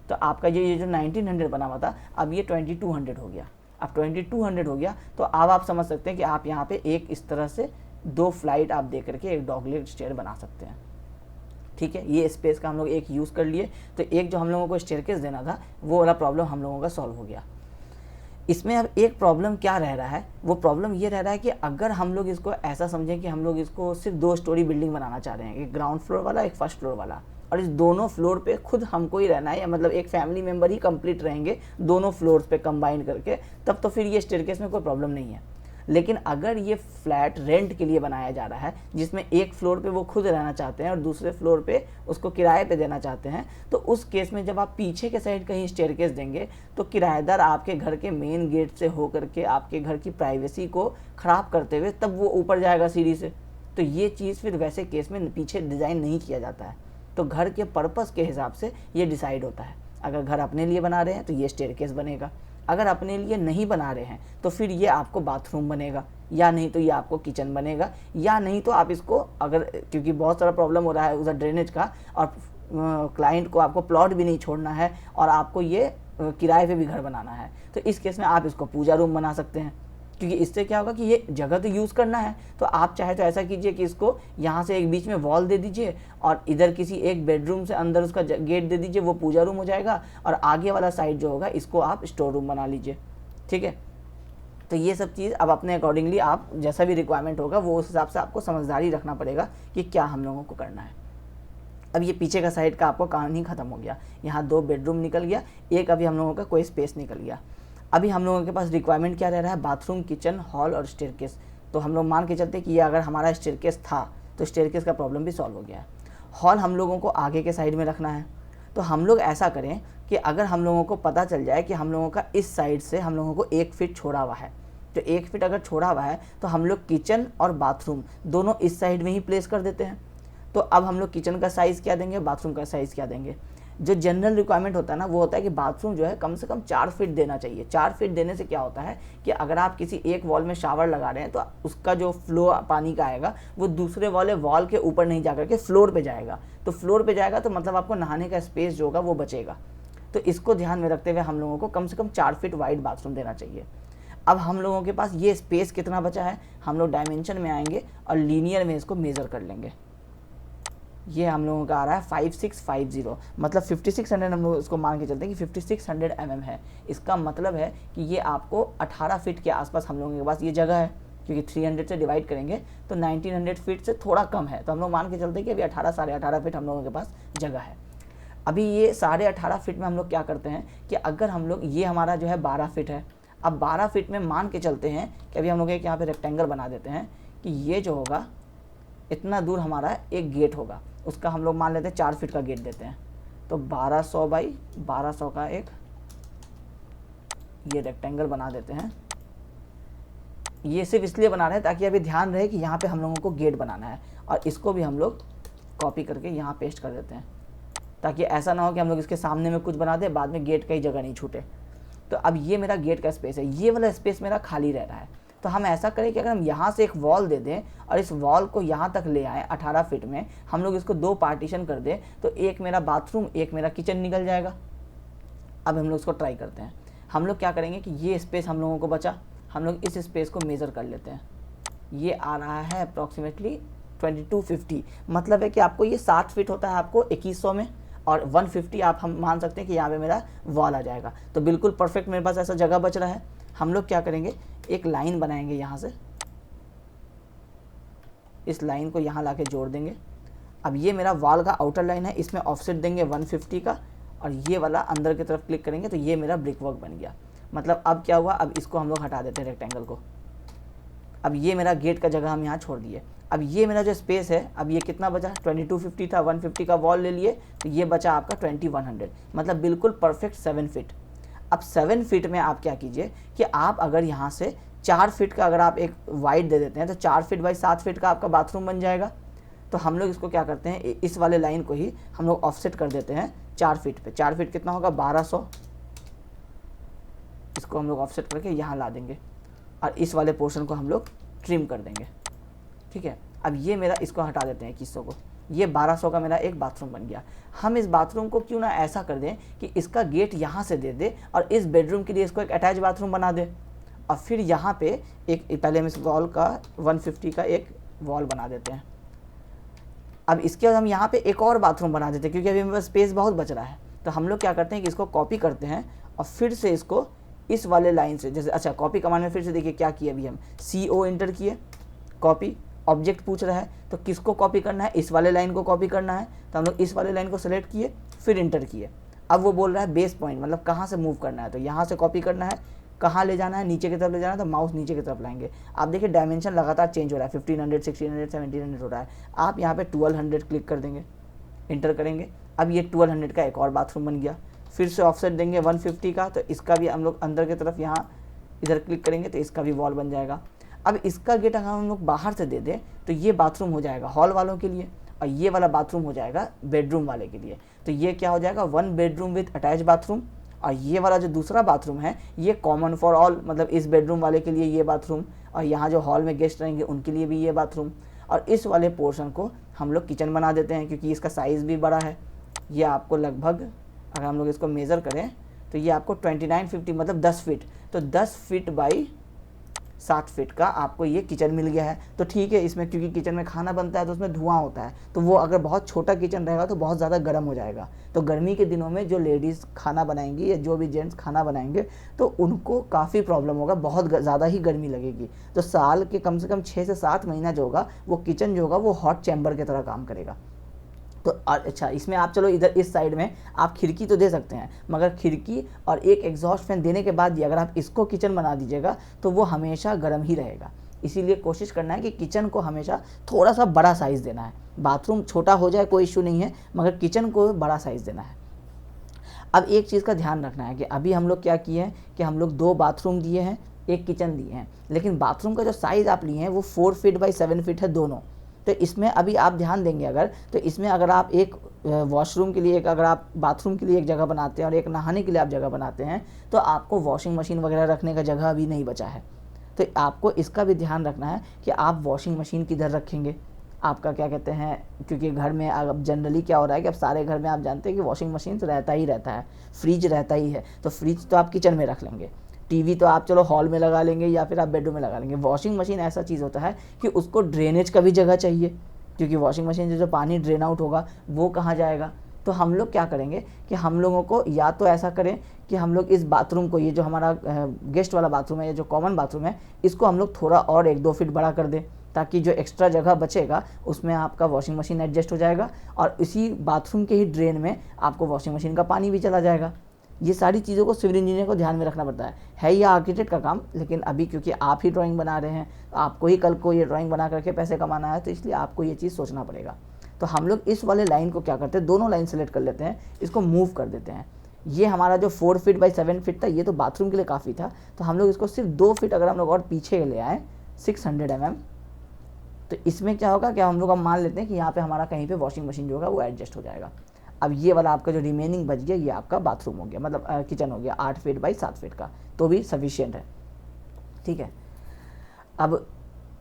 तो आपका ये जो 1900 बना हुआ था, अब ये 2200 हो गया। अब 2200 हो गया तो अब आप समझ सकते हैं कि आप यहाँ पे एक इस तरह से 2 फ्लाइट आप दे करके एक डॉगलेग स्टेयर बना सकते हैं। ठीक है, ये स्पेस का हम लोग एक यूज़ कर लिए। तो एक जो हम लोगों को स्टेयरकेस देना था, वो वाला प्रॉब्लम हम लोगों का सॉल्व हो गया। इसमें अब एक प्रॉब्लम क्या रह रहा है? वो प्रॉब्लम ये रह रहा है कि अगर हम लोग इसको ऐसा समझें कि हम लोग इसको सिर्फ 2 स्टोरी बिल्डिंग बनाना चाह रहे हैं, एक ग्राउंड फ्लोर वाला, एक फर्स्ट फ्लोर वाला, और इस दोनों फ्लोर पे खुद हमको ही रहना है, या मतलब एक फैमिली मेम्बर ही कंप्लीट रहेंगे दोनों फ्लोर्स पे कंबाइन करके, तब तो फिर ये स्टेयरकेस में कोई प्रॉब्लम नहीं है। लेकिन अगर ये फ्लैट रेंट के लिए बनाया जा रहा है, जिसमें एक फ्लोर पे वो खुद रहना चाहते हैं और दूसरे फ्लोर पे उसको किराए पे देना चाहते हैं, तो उस केस में जब आप पीछे के साइड कहीं स्टेयरकेस देंगे तो किराएदार आपके घर के मेन गेट से होकर के आपके घर की प्राइवेसी को ख़राब करते हुए तब वो ऊपर जाएगा सीढ़ी से। तो ये चीज़ फिर वैसे केस में पीछे डिज़ाइन नहीं किया जाता है। तो घर के पर्पस के हिसाब से ये डिसाइड होता है। अगर घर अपने लिए बना रहे हैं तो ये स्टेयरकेस बनेगा, अगर अपने लिए नहीं बना रहे हैं तो फिर ये आपको बाथरूम बनेगा, या नहीं तो ये आपको किचन बनेगा, या नहीं तो आप इसको, अगर क्योंकि बहुत सारा प्रॉब्लम हो रहा है उधर ड्रेनेज का, और क्लाइंट को आपको प्लॉट भी नहीं छोड़ना है और आपको ये किराए पे भी घर बनाना है, तो इस केस में आप इसको पूजा रूम बना सकते हैं। क्योंकि इससे क्या होगा कि ये जगह तो यूज़ करना है, तो आप चाहे तो ऐसा कीजिए कि इसको यहाँ से एक बीच में वॉल दे दीजिए और इधर किसी एक बेडरूम से अंदर उसका गेट दे दीजिए, वो पूजा रूम हो जाएगा, और आगे वाला साइड जो होगा इसको आप स्टोर रूम बना लीजिए। ठीक है, तो ये सब चीज़ अब अपने अकॉर्डिंगली आप जैसा भी रिक्वायरमेंट होगा वो उस हिसाब से आपको समझदारी रखना पड़ेगा कि क्या हम लोगों को करना है। अब ये पीछे का साइड का आपको कहानी ख़त्म हो गया, यहाँ 2 बेडरूम निकल गया, एक अभी हम लोगों का कोई स्पेस निकल गया। अभी हम लोगों के पास रिक्वायरमेंट क्या रह रहा है? बाथरूम, किचन, हॉल और स्टेयरकेस। तो हम लोग मान के चलते कि ये अगर हमारा स्टेयरकेस था तो स्टेयरकेस का प्रॉब्लम भी सॉल्व हो गया है। हॉल हम लोगों को आगे के साइड में रखना है, तो हम लोग ऐसा करें कि अगर हम लोगों को पता चल जाए कि हम लोगों का इस साइड से हम लोगों को 1 फीट छोड़ा हुआ है, तो 1 फीट अगर छोड़ा हुआ है तो हम लोग किचन और बाथरूम दोनों इस साइड में ही प्लेस कर देते हैं। तो अब हम लोग किचन का साइज़ क्या देंगे, बाथरूम का साइज़ क्या देंगे? जो जनरल रिक्वायरमेंट होता है ना, वो होता है कि बाथरूम जो है कम से कम 4 फीट देना चाहिए। 4 फीट देने से क्या होता है कि अगर आप किसी एक वॉल में शावर लगा रहे हैं तो उसका जो फ्लो पानी का आएगा वो दूसरे वाले वॉल के ऊपर नहीं जा करके फ्लोर पे जाएगा। तो फ्लोर पे जाएगा तो मतलब आपको नहाने का स्पेस जो होगा वो बचेगा। तो इसको ध्यान में रखते हुए हम लोगों को कम से कम 4 फीट वाइड बाथरूम देना चाहिए। अब हम लोगों के पास ये स्पेस कितना बचा है, हम लोग डायमेंशन में आएंगे और लीनियर में इसको मेज़र कर लेंगे। ये हम लोगों का आ रहा है 5650, मतलब 5600 हम लोग इसको मान के चलते हैं कि 5600 mm है। इसका मतलब है कि ये आपको 18 फीट के आसपास हम लोगों के पास ये जगह है, क्योंकि 300 से डिवाइड करेंगे तो 1900 फीट से थोड़ा कम है, तो हम लोग मान के चलते हैं कि अभी 18 साढ़े 18 फीट हम लोगों के पास जगह है। अभी ये साढ़े 18 फीट में हम लोग क्या करते हैं कि अगर हम लोग, ये हमारा जो है 12 फीट है, अब 12 फीट में मान के चलते हैं कि अभी हम लोग एक यहाँ पे रेक्टेंगल बना देते हैं कि ये जो होगा इतना दूर हमारा एक गेट होगा, उसका हम लोग मान लेते हैं 4 फीट का गेट देते हैं। तो 1200 बाई 1200 का एक ये रेक्टेंगल बना देते हैं। ये सिर्फ इसलिए बना रहे हैं ताकि अभी ध्यान रहे कि यहाँ पे हम लोगों को गेट बनाना है, और इसको भी हम लोग कॉपी करके यहाँ पेस्ट कर देते हैं, ताकि ऐसा ना हो कि हम लोग इसके सामने में कुछ बना दें बाद में गेट का ही जगह नहीं छूटे। तो अब ये मेरा गेट का स्पेस है, ये वाला स्पेस मेरा खाली रह रहा है। तो हम ऐसा करें कि अगर हम यहाँ से एक वॉल दे दें और इस वॉल को यहाँ तक ले आएँ 18 फीट में, हम लोग इसको 2 पार्टीशन कर दें, तो एक मेरा बाथरूम एक मेरा किचन निकल जाएगा। अब हम लोग इसको ट्राई करते हैं। हम लोग क्या करेंगे कि ये स्पेस हम लोगों को बचा, हम लोग इस स्पेस को मेज़र कर लेते हैं। ये आ रहा है अप्रॉक्सीमेटली 2250, मतलब है कि आपको ये 7 फीट होता है आपको 2100 में, और 150 आप हम मान सकते हैं कि यहाँ पे मेरा वॉल आ जाएगा। तो बिल्कुल परफेक्ट मेरे पास ऐसा जगह बच रहा है। हम लोग क्या करेंगे, एक लाइन बनाएंगे यहाँ से, इस लाइन को यहाँ लाके जोड़ देंगे। अब ये मेरा वॉल का आउटर लाइन है, इसमें ऑफसेट देंगे 150 का, और ये वाला अंदर की तरफ क्लिक करेंगे तो ये मेरा ब्रिक वर्क बन गया। मतलब अब क्या हुआ, अब इसको हम लोग हटा देते हैं रेक्टेंगल को। अब ये मेरा गेट का जगह हम यहाँ छोड़ दिए। अब ये मेरा जो स्पेस है, अब ये कितना बचा, 2250 था, 150 का वॉल ले लिए, तो ये बचा आपका 2100, मतलब बिल्कुल परफेक्ट 7 फीट। अब 7 फीट में आप क्या कीजिए कि आप अगर यहाँ से 4 फीट का अगर आप एक वाइड दे देते हैं तो 4 फीट बाई 7 फीट का आपका बाथरूम बन जाएगा। तो हम लोग इसको क्या करते हैं, इस वाले लाइन को ही हम लोग ऑफसेट कर देते हैं 4 फीट पे। 4 फीट कितना होगा, 1200। इसको हम लोग ऑफसेट करके यहाँ ला देंगे और इस वाले पोर्शन को हम लोग ट्रिम कर देंगे। ठीक है, अब ये मेरा, इसको हटा देते हैं 2100 को, ये 1200 का मेरा एक बाथरूम बन गया। हम इस बाथरूम को क्यों ना ऐसा कर दें कि इसका गेट यहाँ से दे दे और इस बेडरूम के लिए इसको एक अटैच बाथरूम बना दे, और फिर यहाँ पे एक, पहले हम इस वॉल का 150 का एक वॉल बना देते हैं। अब इसके बाद हम यहाँ पे एक और बाथरूम बना देते हैं क्योंकि अभी मेरे पास स्पेस बहुत बच रहा है। तो हम लोग क्या करते हैं कि इसको कॉपी करते हैं और फिर से इसको इस वाले लाइन से, जैसे अच्छा कॉपी कमांड में फिर से देखिए क्या किया, अभी हम CO इंटर किए, कॉपी, ऑब्जेक्ट पूछ रहा है तो किसको कॉपी करना है, इस वाले लाइन को कॉपी करना है। तो हम लोग इस वाले लाइन को सेलेक्ट किए, फिर इंटर किए। अब वो बोल रहा है बेस पॉइंट, मतलब कहाँ से मूव करना है, तो यहाँ से कॉपी करना है, कहाँ ले जाना है, नीचे की तरफ ले जाना है, तो माउस नीचे की तरफ लाएंगे। आप देखिए डायमेंशन लगातार चेंज हो रहा है, 1500, 1600, 1700 हो रहा है। आप यहाँ पे 1200 क्लिक कर देंगे, इंटर करेंगे। अब ये 1200 का एक और बाथरूम बन गया। फिर से ऑफसेट देंगे 150 का, तो इसका भी हम लोग अंदर की तरफ यहाँ इधर क्लिक करेंगे तो इसका भी वॉल बन जाएगा। अब इसका गेट अगर हम लोग बाहर से दे दें तो ये बाथरूम हो जाएगा हॉल वालों के लिए और ये वाला बाथरूम हो जाएगा बेडरूम वाले के लिए। तो ये क्या हो जाएगा, 1 बेडरूम विथ अटैच बाथरूम, और ये वाला जो दूसरा बाथरूम है ये कॉमन फॉर ऑल, मतलब इस बेडरूम वाले के लिए ये बाथरूम, और यहाँ जो हॉल में गेस्ट रहेंगे उनके लिए भी ये बाथरूम। और इस वाले पोर्शन को हम लोग किचन बना देते हैं क्योंकि इसका साइज़ भी बड़ा है। ये आपको लगभग, अगर हम लोग इसको मेज़र करें तो ये आपको 2950 मतलब 10 फीट, तो 10 फीट बाई 7 फीट का आपको ये किचन मिल गया है। तो ठीक है, इसमें क्योंकि किचन में खाना बनता है तो उसमें धुआं होता है, तो वो अगर बहुत छोटा किचन रहेगा तो बहुत ज़्यादा गर्म हो जाएगा। तो गर्मी के दिनों में जो लेडीज़ खाना बनाएंगी या जो भी जेंट्स खाना बनाएंगे तो उनको काफ़ी प्रॉब्लम होगा, बहुत ज़्यादा ही गर्मी लगेगी। तो साल के कम से कम 6 से 7 महीना जो होगा वो किचन जो होगा वो हॉट चैम्बर की तरह काम करेगा। तो अच्छा, इसमें आप चलो इधर इस साइड में आप खिड़की तो दे सकते हैं, मगर खिड़की और एक एग्जॉस्ट फैन देने के बाद भी अगर आप इसको किचन बना दीजिएगा तो वो हमेशा गर्म ही रहेगा। इसीलिए कोशिश करना है कि किचन को हमेशा थोड़ा सा बड़ा साइज़ देना है। बाथरूम छोटा हो जाए कोई इशू नहीं है, मगर किचन को बड़ा साइज़ देना है। अब एक चीज़ का ध्यान रखना है कि अभी हम लोग क्या किए हैं कि हम लोग 2 बाथरूम दिए हैं, एक किचन दिए हैं, लेकिन बाथरूम का जो साइज़ आप लिए हैं वो 4 फीट बाई 7 फीट है दोनों। तो इसमें अभी आप ध्यान देंगे अगर, तो इसमें अगर आप एक वॉशरूम के लिए एक, अगर आप बाथरूम के लिए एक जगह बनाते हैं और एक नहाने के लिए आप जगह बनाते हैं तो आपको वॉशिंग मशीन वगैरह रखने का जगह अभी नहीं बचा है। तो आपको इसका भी ध्यान रखना है कि आप वॉशिंग मशीन किधर रखेंगे, आपका क्या कहते हैं, क्योंकि घर में अब जनरली क्या हो रहा है कि अब सारे घर में आप जानते हैं कि वॉशिंग मशीन तो रहता ही रहता है, फ्रिज रहता ही है। तो फ्रिज तो आप किचन में रख लेंगे, टीवी तो आप चलो हॉल में लगा लेंगे या फिर आप बेडरूम में लगा लेंगे। वॉशिंग मशीन ऐसा चीज़ होता है कि उसको ड्रेनेज का भी जगह चाहिए, क्योंकि वॉशिंग मशीन से जो पानी ड्रेन आउट होगा वो कहाँ जाएगा। तो हम लोग क्या करेंगे कि हम लोगों को या तो ऐसा करें कि हम लोग इस बाथरूम को, ये जो हमारा गेस्ट वाला बाथरूम है या जो कॉमन बाथरूम है, इसको हम लोग थोड़ा और 1-2 फीट बड़ा कर दें, ताकि जो एक्स्ट्रा जगह बचेगा उसमें आपका वॉशिंग मशीन एडजस्ट हो जाएगा और इसी बाथरूम के ही ड्रेन में आपको वॉशिंग मशीन का पानी भी चला जाएगा। ये सारी चीज़ों को सिविल इंजीनियर को ध्यान में रखना पड़ता है ये आर्किटेक्ट का काम, लेकिन अभी क्योंकि आप ही ड्राइंग बना रहे हैं, आपको ही कल को ये ड्राइंग बना करके पैसे कमाना है, तो इसलिए आपको ये चीज़ सोचना पड़ेगा। तो हम लोग इस वाले लाइन को क्या करते हैं, दोनों लाइन सेलेक्ट कर लेते हैं, इसको मूव कर देते हैं। ये हमारा जो 4 फीट बाई 7 फीट था ये तो बाथरूम के लिए काफ़ी था, तो हम लोग इसको सिर्फ 2 फीट अगर हम लोग और पीछे ले आए 600 mm, तो इसमें क्या होगा, क्या हम लोग अब मान लेते हैं कि यहाँ पे हमारा कहीं पे वॉशिंग मशीन जो होगा वो एडजस्ट हो जाएगा। अब ये वाला आपका जो रिमेनिंग बच गया ये आपका बाथरूम हो गया, मतलब किचन हो गया 8 फीट बाई 7 फीट का, तो भी सफिशिएंट है। ठीक है, अब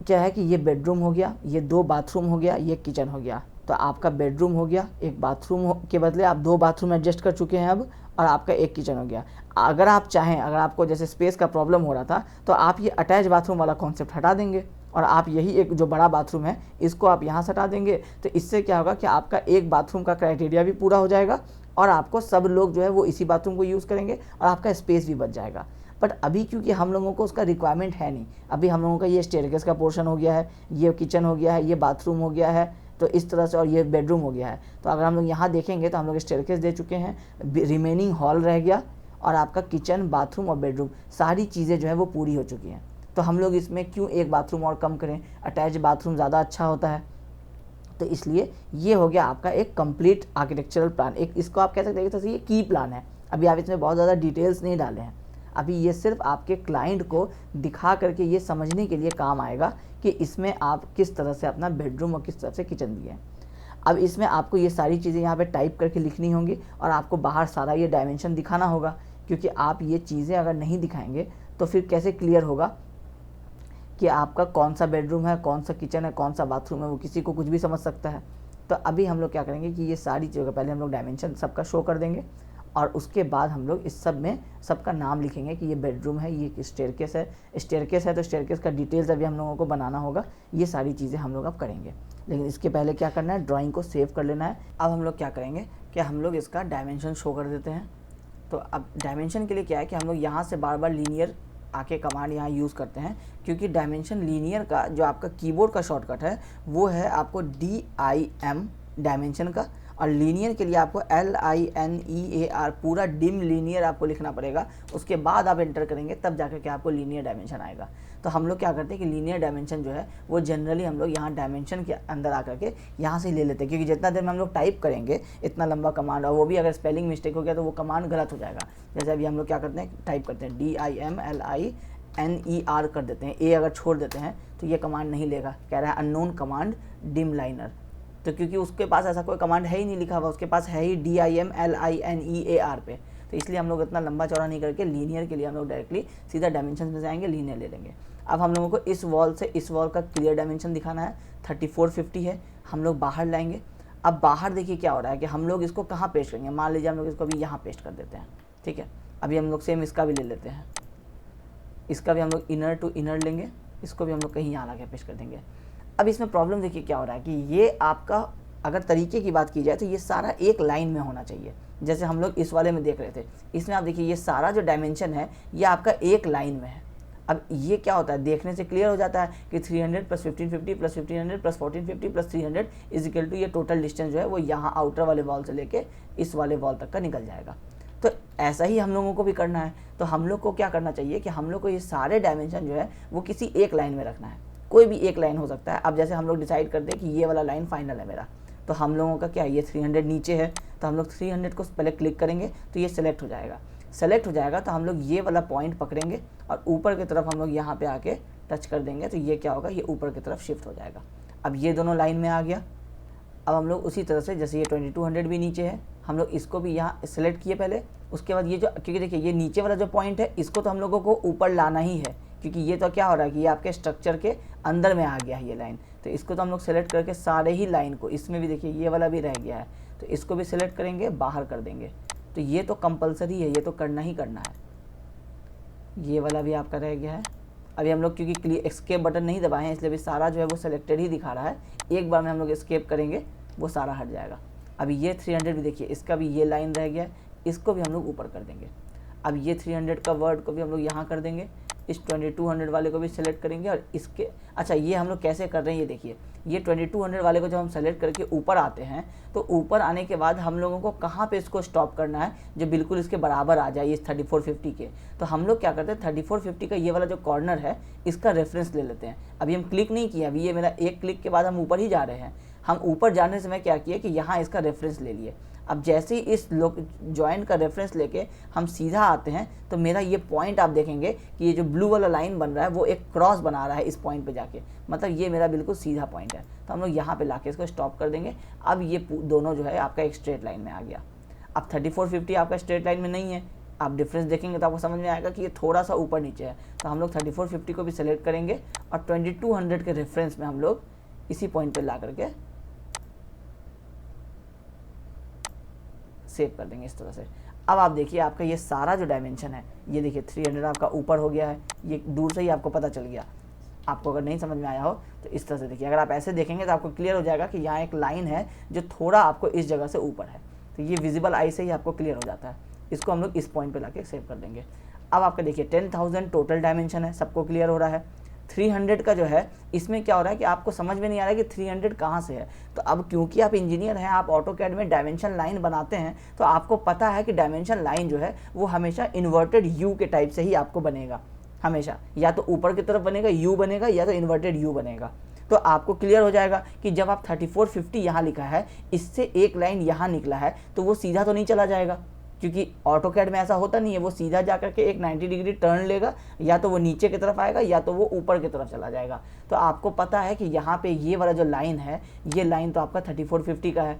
क्या है कि ये बेडरूम हो गया, ये 2 बाथरूम हो गया, ये किचन हो गया। तो आपका बेडरूम हो गया, एक बाथरूम के बदले आप 2 बाथरूम एडजस्ट कर चुके हैं अब, और आपका एक किचन हो गया। अगर आप चाहें, अगर आपको जैसे स्पेस का प्रॉब्लम हो रहा था तो आप ये अटैच बाथरूम वाला कॉन्सेप्ट हटा देंगे और आप यही एक जो बड़ा बाथरूम है इसको आप यहाँ से हटा देंगे। तो इससे क्या होगा कि आपका एक बाथरूम का क्राइटेरिया भी पूरा हो जाएगा और आपको सब लोग जो है वो इसी बाथरूम को यूज़ करेंगे और आपका स्पेस भी बच जाएगा। बट अभी क्योंकि हम लोगों को उसका रिक्वायरमेंट है नहीं, अभी हम लोगों का ये स्टेयरकेस का पोर्शन हो गया है, ये किचन हो गया है, ये बाथरूम हो गया है, तो इस तरह से, और ये बेडरूम हो गया है। तो अगर हम लोग यहाँ देखेंगे तो हम लोग स्टेयरकेस दे चुके हैं, रिमेनिंग हॉल रह गया और आपका किचन, बाथरूम और बेडरूम सारी चीज़ें जो है वो पूरी हो चुकी हैं। तो हम लोग इसमें क्यों एक बाथरूम और कम करें, अटैच बाथरूम ज़्यादा अच्छा होता है। तो इसलिए ये हो गया आपका एक कंप्लीट आर्किटेक्चरल प्लान, एक इसको आप कह सकते हैं कि ये की प्लान है। अभी आप इसमें बहुत ज़्यादा डिटेल्स नहीं डाले हैं, अभी ये सिर्फ आपके क्लाइंट को दिखा करके ये समझने के लिए काम आएगा कि इसमें आप किस तरह से अपना बेडरूम और किस तरह से किचन दिए हैं। अब इसमें आपको ये सारी चीज़ें यहाँ पे टाइप करके लिखनी होंगी और आपको बाहर सारा ये डायमेंशन दिखाना होगा, क्योंकि आप ये चीज़ें अगर नहीं दिखाएंगे तो फिर कैसे क्लियर होगा कि आपका कौन सा बेडरूम है, कौन सा किचन है, कौन सा बाथरूम है, वो किसी को कुछ भी समझ सकता है। तो अभी हम लोग क्या करेंगे कि ये सारी चीज़ों का पहले हम लोग डायमेंशन सबका शो कर देंगे और उसके बाद हम लोग इस सब में सबका नाम लिखेंगे कि ये बेडरूम है, ये स्टेयरकेस है, स्टेयरकेस है तो स्टेयरकेस का डिटेल्स अभी हम लोगों को बनाना होगा। ये सारी चीज़ें हम लोग अब करेंगे, लेकिन इसके पहले क्या करना है, ड्राइंग को सेव कर लेना है। अब हम लोग क्या करेंगे कि हम लोग इसका डायमेंशन शो कर देते हैं। तो अब डायमेंशन के लिए क्या है कि हम लोग यहाँ से बार बार लीनियर आके कमांड यहाँ यूज़ करते हैं, क्योंकि डायमेंशन लीनियर का जो आपका कीबोर्ड का शॉर्टकट है वो है आपको DIM डायमेंशन का, और लीनियर के लिए आपको LINEAR पूरा डिम लीनियर आपको लिखना पड़ेगा। उसके बाद आप एंटर करेंगे तब जाकर के आपको लीनियर डायमेंशन आएगा। तो हम लोग क्या करते हैं कि लीनियर डायमेंशन जो है वो जनरली हम लोग यहाँ डायमेंशन के अंदर आकर के यहाँ से ले लेते हैं, क्योंकि जितना देर में हम लोग टाइप करेंगे इतना लंबा कमांड, और वो भी अगर स्पेलिंग मिस्टेक हो गया तो वो कमांड गलत हो जाएगा। जैसे अभी हम लोग क्या करते हैं, टाइप करते हैं DIMLINER कर देते हैं, ए अगर छोड़ देते हैं तो ये कमांड नहीं लेगा, कह रहा है अननोन कमांड डिम लाइनर। तो क्योंकि उसके पास ऐसा कोई कमांड है ही नहीं लिखा हुआ, उसके पास है ही DIMLINEAR पे, तो इसलिए हम लोग इतना लंबा चौड़ा नहीं करके लीनियर के लिए हम लोग डायरेक्टली सीधा डायमेंशन में जाएंगे, लीनियर ले लेंगे। अब हम लोगों को इस वॉल से इस वॉल का क्लियर डायमेंशन दिखाना है, 3450 है, हम लोग बाहर लाएंगे। अब बाहर देखिए क्या हो रहा है कि हम लोग इसको कहाँ पेस्ट करेंगे, मान लीजिए हम लोग इसको अभी यहाँ पेस्ट कर देते हैं, ठीक है। अभी हम लोग सेम इसका भी ले लेते हैं, इसका भी हम लोग इनर टू इनर लेंगे, इसको भी हम लोग कहीं यहाँ लाके पेस्ट कर देंगे। अब इसमें प्रॉब्लम देखिए क्या हो रहा है कि ये आपका अगर तरीके की बात की जाए तो ये सारा एक लाइन में होना चाहिए, जैसे हम लोग इस वाले में देख रहे थे। इसमें आप देखिए ये सारा जो डायमेंशन है ये आपका एक लाइन में है। अब ये क्या होता है, देखने से क्लियर हो जाता है कि 300 + 1550 + 1500 + 1450 + 300 इजिकल टू ये टोटल डिस्टेंस जो है वो यहाँ आउटर वाले वॉल से लेके इस वाले वॉल तक का निकल जाएगा। तो ऐसा ही हम लोगों को भी करना है। तो हम लोग को क्या करना चाहिए कि हम लोग को ये सारे डायमेंशन जो है वो किसी एक लाइन में रखना है, कोई भी एक लाइन हो सकता है। अब जैसे हम लोग डिसाइड करते हैं कि ये वाला लाइन फाइनल है मेरा, तो हम लोगों का क्या है, ये 300 नीचे है तो हम लोग 300 को पहले क्लिक करेंगे तो ये सेलेक्ट हो जाएगा। सेलेक्ट हो जाएगा तो हम लोग ये वाला पॉइंट पकड़ेंगे और ऊपर की तरफ हम लोग यहाँ पे आके टच कर देंगे, तो ये क्या होगा, ये ऊपर की तरफ शिफ्ट हो जाएगा। अब ये दोनों लाइन में आ गया। अब हम लोग उसी तरह से जैसे ये 2200 भी नीचे है, हम लोग इसको भी यहाँ सेलेक्ट किए पहले, उसके बाद ये जो, क्योंकि देखिए ये नीचे वाला जो पॉइंट है इसको तो हम लोगों को ऊपर लाना ही है, क्योंकि ये तो क्या हो रहा है कि ये आपके स्ट्रक्चर के अंदर में आ गया है ये लाइन। तो इसको तो हम लोग सेलेक्ट करके सारे ही लाइन को, इसमें भी देखिए ये वाला भी रह गया है तो इसको भी सिलेक्ट करेंगे, बाहर कर देंगे। तो ये तो कंपलसरी है, ये तो करना ही करना है। ये वाला भी आपका रह गया है। अभी हम लोग क्योंकि एस्केप बटन नहीं दबाए हैं इसलिए भी सारा जो है वो सिलेक्टेड ही दिखा रहा है। एक बार में हम लोग एस्केप करेंगे वो सारा हट जाएगा। अभी ये 300 भी देखिए, इसका भी ये लाइन रह गया है, इसको भी हम लोग ऊपर कर देंगे। अब ये 300 का वर्ड को भी हम लोग यहाँ कर देंगे, इस 2200 वाले को भी सेलेक्ट करेंगे और इसके, अच्छा ये हम लोग कैसे कर रहे हैं ये देखिए, ये 2200 वाले को जब हम सेलेक्ट करके ऊपर आते हैं तो ऊपर आने के बाद हम लोगों को कहाँ पे इसको स्टॉप करना है जो बिल्कुल इसके बराबर आ जाए इस 3450 के। तो हम लोग क्या करते हैं, 3450 का ये वाला जो कॉर्नर है इसका रेफरेंस ले लेते हैं। अभी हम क्लिक नहीं किया, अभी ये मेरा एक क्लिक के बाद हम ऊपर ही जा रहे हैं। हम ऊपर जाने से मैं क्या किया कि यहाँ इसका रेफरेंस ले लिए। अब जैसे ही इस जॉइंट का रेफरेंस लेके हम सीधा आते हैं तो मेरा ये पॉइंट आप देखेंगे कि ये जो ब्लू वाला लाइन बन रहा है वो एक क्रॉस बना रहा है इस पॉइंट पे जाके, मतलब ये मेरा बिल्कुल सीधा पॉइंट है। तो हम लोग यहाँ पे लाके इसको स्टॉप कर देंगे। अब ये दोनों जो है आपका एक स्ट्रेट लाइन में आ गया। अब 3450 आपका स्ट्रेट लाइन में नहीं है, आप डिफरेंस देखेंगे तो आपको समझ में आएगा कि ये थोड़ा सा ऊपर नीचे है। तो हम लोग 3450 को भी सेलेक्ट करेंगे और 2200 के रेफरेंस में हम लोग इसी पॉइंट पर ला करके सेव कर देंगे इस तरह से। अब आप देखिए आपका ये सारा जो डायमेंशन है ये देखिए 300 आपका ऊपर हो गया है, ये दूर से ही आपको पता चल गया। आपको अगर नहीं समझ में आया हो तो इस तरह से देखिए, अगर आप ऐसे देखेंगे तो आपको क्लियर हो जाएगा कि यहाँ एक लाइन है जो थोड़ा आपको इस जगह से ऊपर है। तो ये विजिबल आई से ही आपको क्लियर हो जाता है। इसको हम लोग इस पॉइंट पे लाके सेव कर देंगे। अब आपका देखिए 10,000 टोटल डायमेंशन है, सबको क्लियर हो रहा है। 300 का जो है इसमें क्या हो रहा है कि आपको समझ में नहीं आ रहा है कि 300 कहाँ से है। तो अब क्योंकि आप इंजीनियर हैं, आप ऑटोकैड में डायमेंशन लाइन बनाते हैं, तो आपको पता है कि डायमेंशन लाइन जो है वो हमेशा इन्वर्टेड यू के टाइप से ही आपको बनेगा। हमेशा या तो ऊपर की तरफ बनेगा यू बनेगा या तो इन्वर्टेड यू बनेगा। तो आपको क्लियर हो जाएगा कि जब आप 3450 यहाँ लिखा है, इससे एक लाइन यहाँ निकला है तो वो सीधा तो नहीं चला जाएगा, क्योंकि ऑटोकैड में ऐसा होता नहीं है, वो सीधा जा करके एक 90 डिग्री टर्न लेगा, या तो वो नीचे की तरफ आएगा या तो वो ऊपर की तरफ चला जाएगा। तो आपको पता है कि यहाँ पे ये वाला जो लाइन है, ये लाइन तो आपका 3450 का है।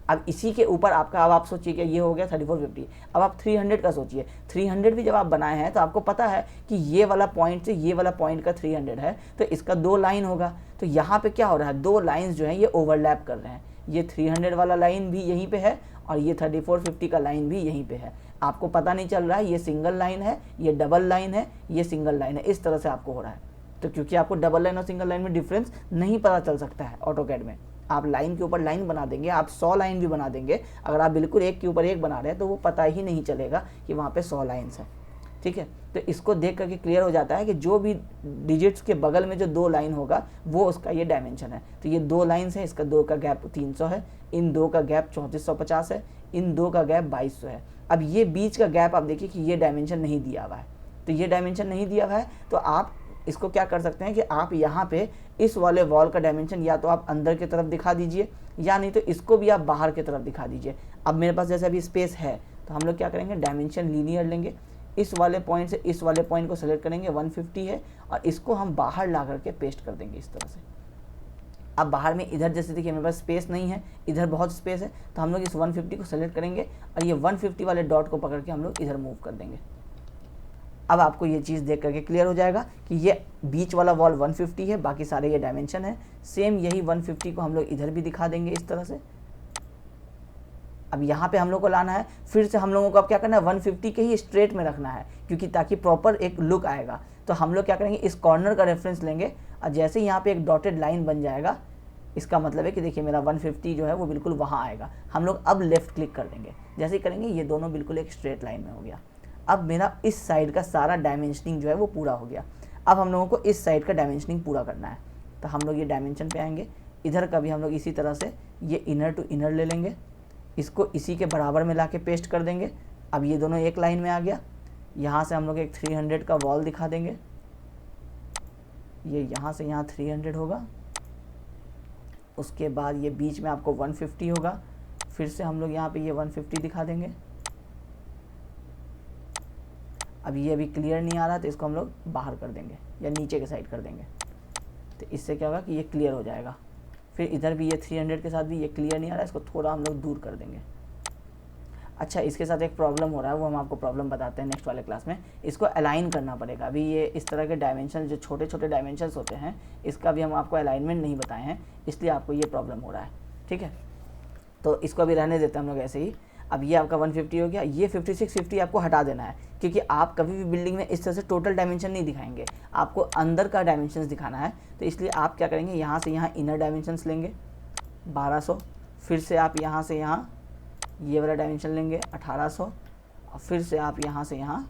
अब इसी के ऊपर आपका, अब आप सोचिए कि ये हो गया 3450, अब आप 300 का सोचिए। 300 भी जब आप बनाए हैं तो आपको पता है कि ये वाला पॉइंट से ये वाला पॉइंट का 300 है, तो इसका 2 लाइन होगा। तो यहाँ पे क्या हो रहा है, 2 लाइन्स जो हैं ये ओवरलैप कर रहे हैं। ये 300 वाला लाइन भी यहीं पे है और ये 3450 का लाइन भी यहीं पे है। आपको पता नहीं चल रहा है ये सिंगल लाइन है, ये डबल लाइन है, ये सिंगल लाइन है, इस तरह से आपको हो रहा है। तो क्योंकि आपको डबल लाइन और सिंगल लाइन में डिफरेंस नहीं पता चल सकता है ऑटोकैड में, आप लाइन के ऊपर लाइन बना देंगे, आप 100 लाइन भी बना देंगे, अगर आप बिल्कुल एक के ऊपर एक बना रहे हैं तो वो पता ही नहीं चलेगा कि वहाँ पे 100 लाइन्स है। ठीक है, तो इसको देख करके क्लियर हो जाता है कि जो भी डिजिट्स के बगल में जो 2 लाइन होगा वो उसका ये डायमेंशन है। तो ये 2 लाइन्स हैं, इसका 2 का गैप 300 है, इन 2 का गैप 3450 है, इन 2 का गैप 2200 है। अब ये बीच का गैप आप देखिए कि ये डायमेंशन नहीं दिया हुआ है, तो ये डायमेंशन नहीं दिया हुआ है, तो आप इसको क्या कर सकते हैं कि आप यहाँ पे इस वाले वॉल का डायमेंशन या तो आप अंदर की तरफ दिखा दीजिए, या नहीं तो इसको भी आप बाहर की तरफ दिखा दीजिए। अब मेरे पास जैसे अभी स्पेस है तो हम लोग क्या करेंगे, डायमेंशन लीनियर लेंगे, इस वाले पॉइंट से इस वाले पॉइंट को सेलेक्ट करेंगे, 150 है, और इसको हम बाहर ला करके पेस्ट कर देंगे इस तरह से। अब बाहर में इधर जैसे देखिए मेरे पास स्पेस नहीं है, इधर बहुत स्पेस है, तो हम लोग इस 150 को सेलेक्ट करेंगे और ये 150 वाले डॉट को पकड़ के हम लोग इधर मूव कर देंगे। अब आपको ये चीज़ देख करके क्लियर हो जाएगा कि ये बीच वाला वॉल 150 है, बाकी सारे ये डायमेंशन है। सेम यही 150 को हम लोग इधर भी दिखा देंगे इस तरह से। अब यहाँ पे हम लोग को लाना है, फिर से हम लोगों को अब क्या करना है, 150 के ही स्ट्रेट में रखना है, क्योंकि ताकि प्रॉपर एक लुक आएगा। तो हम लोग क्या करेंगे, इस कॉर्नर का रेफरेंस लेंगे और जैसे ही यहाँ पे एक डॉटेड लाइन बन जाएगा, इसका मतलब है कि देखिए मेरा 150 जो है वो बिल्कुल वहाँ आएगा। हम लोग अब लेफ़्ट क्लिक कर देंगे, जैसे ही करेंगे ये दोनों बिल्कुल एक स्ट्रेट लाइन में हो गया। अब मेरा इस साइड का सारा डायमेंशनिंग जो है वो पूरा हो गया। अब हम लोगों को इस साइड का डायमेंशनिंग पूरा करना है, तो हम लोग ये डायमेंशन पे आएंगे, इधर का भी हम लोग इसी तरह से ये इनर टू इनर ले लेंगे, इसको इसी के बराबर में लाके पेस्ट कर देंगे। अब ये दोनों एक लाइन में आ गया। यहाँ से हम लोग एक 300 का वॉल दिखा देंगे, ये यहाँ से यहाँ 300 होगा, उसके बाद ये बीच में आपको 150 होगा, फिर से हम लोग यहाँ पे ये 150 दिखा देंगे। अब ये अभी क्लियर नहीं आ रहा तो इसको हम लोग बाहर कर देंगे या नीचे के साइड कर देंगे, तो इससे क्या होगा कि ये क्लियर हो जाएगा। फिर इधर भी ये 300 के साथ भी ये क्लियर नहीं आ रहा है, इसको थोड़ा हम लोग दूर कर देंगे। अच्छा, इसके साथ एक प्रॉब्लम हो रहा है, वो हम आपको प्रॉब्लम बताते हैं नेक्स्ट वाले क्लास में। इसको अलाइन करना पड़ेगा। अभी ये इस तरह के डायमेंशन जो छोटे छोटे डायमेंशंस होते हैं, इसका भी हम आपको अलाइनमेंट नहीं बताए हैं, इसलिए आपको ये प्रॉब्लम हो रहा है। ठीक है, तो इसको अभी रहने देते हैं हम लोग ऐसे ही। अब ये आपका 150 हो गया, ये 5650 आपको हटा देना है, क्योंकि आप कभी भी बिल्डिंग में इस तरह से टोटल डायमेंशन नहीं दिखाएंगे, आपको अंदर का डायमेंशंस दिखाना है। तो इसलिए आप क्या करेंगे, यहाँ से यहाँ इनर डायमेंशंस लेंगे 1200, फिर से आप यहाँ से यहाँ ये वाला डायमेंशन लेंगे 1800, और फिर से आप यहाँ से यहाँ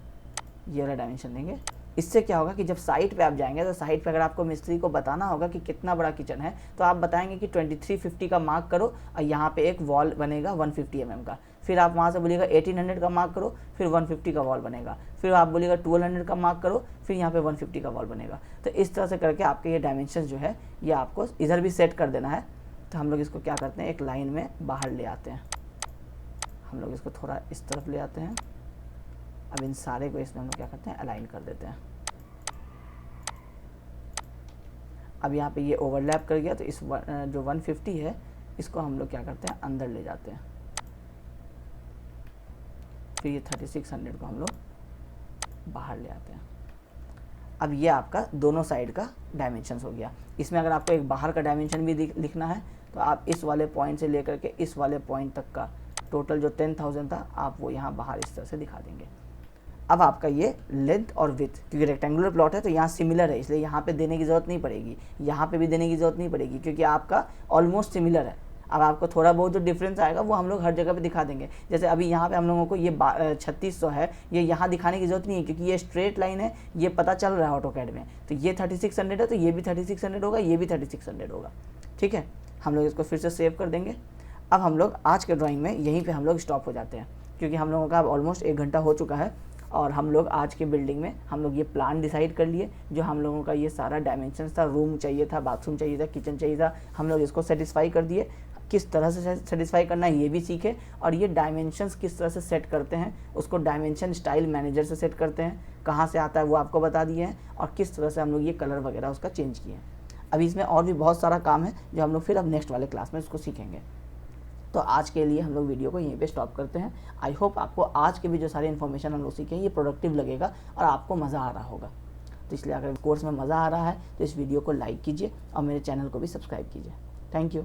ये वाला डायमेंशन लेंगे। इससे क्या होगा कि जब साइट पे आप जाएंगे तो साइट पे अगर आपको मिस्त्री को बताना होगा कि कितना बड़ा किचन है, तो आप बताएंगे कि 2350 का मार्क करो और यहाँ पे एक वॉल बनेगा 150 mm का। फिर आप वहाँ से बोलिएगा 1800 का मार्क करो, फिर 150 का वॉल बनेगा। फिर आप बोलिएगा 1200 का मार्क करो, फिर यहाँ पे 150 का वॉल बनेगा। तो इस तरह से करके आपके ये डायमेंशन जो है ये आपको इधर भी सेट कर देना है। तो हम लोग इसको क्या करते हैं, एक लाइन में बाहर ले आते हैं, हम लोग इसको थोड़ा इस तरफ ले आते हैं। अब इन सारे को इसमें हम लोग क्या करते हैं, अलाइन कर देते हैं। अब यहाँ पे ये ओवरलैप कर गया, तो इस जो 150 है इसको हम लोग क्या करते हैं, अंदर ले जाते हैं। फिर ये 3600 को हम लोग बाहर ले आते हैं। अब ये आपका दोनों साइड का डायमेंशंस हो गया। इसमें अगर आपको एक बाहर का डायमेंशन भी लिखना है तो आप इस वाले पॉइंट से लेकर के इस वाले पॉइंट तक का टोटल जो 10,000 था आप वो यहाँ बाहर इस तरह से दिखा देंगे। अब आपका ये लेंथ और विड्थ, क्योंकि रेक्टेंगुलर प्लॉट है तो यहाँ सिमिलर है, इसलिए यहाँ पे देने की ज़रूरत नहीं पड़ेगी, यहाँ पे भी देने की ज़रूरत नहीं पड़ेगी, क्योंकि आपका ऑलमोस्ट सिमिलर है। अब आपको थोड़ा बहुत जो डिफरेंस आएगा वो हम लोग हर जगह पे दिखा देंगे। जैसे अभी यहाँ पे हम लोगों को ये 3600 है, ये यहाँ दिखाने की ज़रूरत नहीं है, क्योंकि ये स्ट्रेट लाइन है, ये पता चल रहा है ऑटोकैड में। तो ये 3600 है तो ये भी 3600 होगा, ये भी 3600 होगा। ठीक है, हम लोग इसको फिर से सेव कर देंगे। अब हम लोग आज के ड्राइंग में यहीं पे हम लोग स्टॉप हो जाते हैं, क्योंकि हम लोगों का अब ऑलमोस्ट 1 घंटा हो चुका है और हम लोग आज के बिल्डिंग में हम लोग ये प्लान डिसाइड कर लिए। जो हम लोगों का ये सारा डायमेंशंस था, रूम चाहिए था, बाथरूम चाहिए था, किचन चाहिए था, हम लोग इसको सेटिस्फाई कर दिए। किस तरह से सेटिस्फाई करना है ये भी सीखे, और ये डायमेंशंस किस तरह से सेट करते हैं उसको डायमेंशन स्टाइल मैनेजर से सेट करते हैं, कहाँ से आता है वो आपको बता दिए हैं, और किस तरह से हम लोग ये कलर वगैरह उसका चेंज किए हैं। अभी इसमें और भी बहुत सारा काम है जो हम लोग फिर अब नेक्स्ट वाले क्लास में उसको सीखेंगे। तो आज के लिए हम लोग वीडियो को यहीं पे स्टॉप करते हैं। आई होप आपको आज के भी जो सारी इन्फॉर्मेशन हम लोग सीखे ये प्रोडक्टिव लगेगा और आपको मज़ा आ रहा होगा। तो इसलिए अगर कोर्स में मज़ा आ रहा है तो इस वीडियो को लाइक कीजिए और मेरे चैनल को भी सब्सक्राइब कीजिए। Thank you.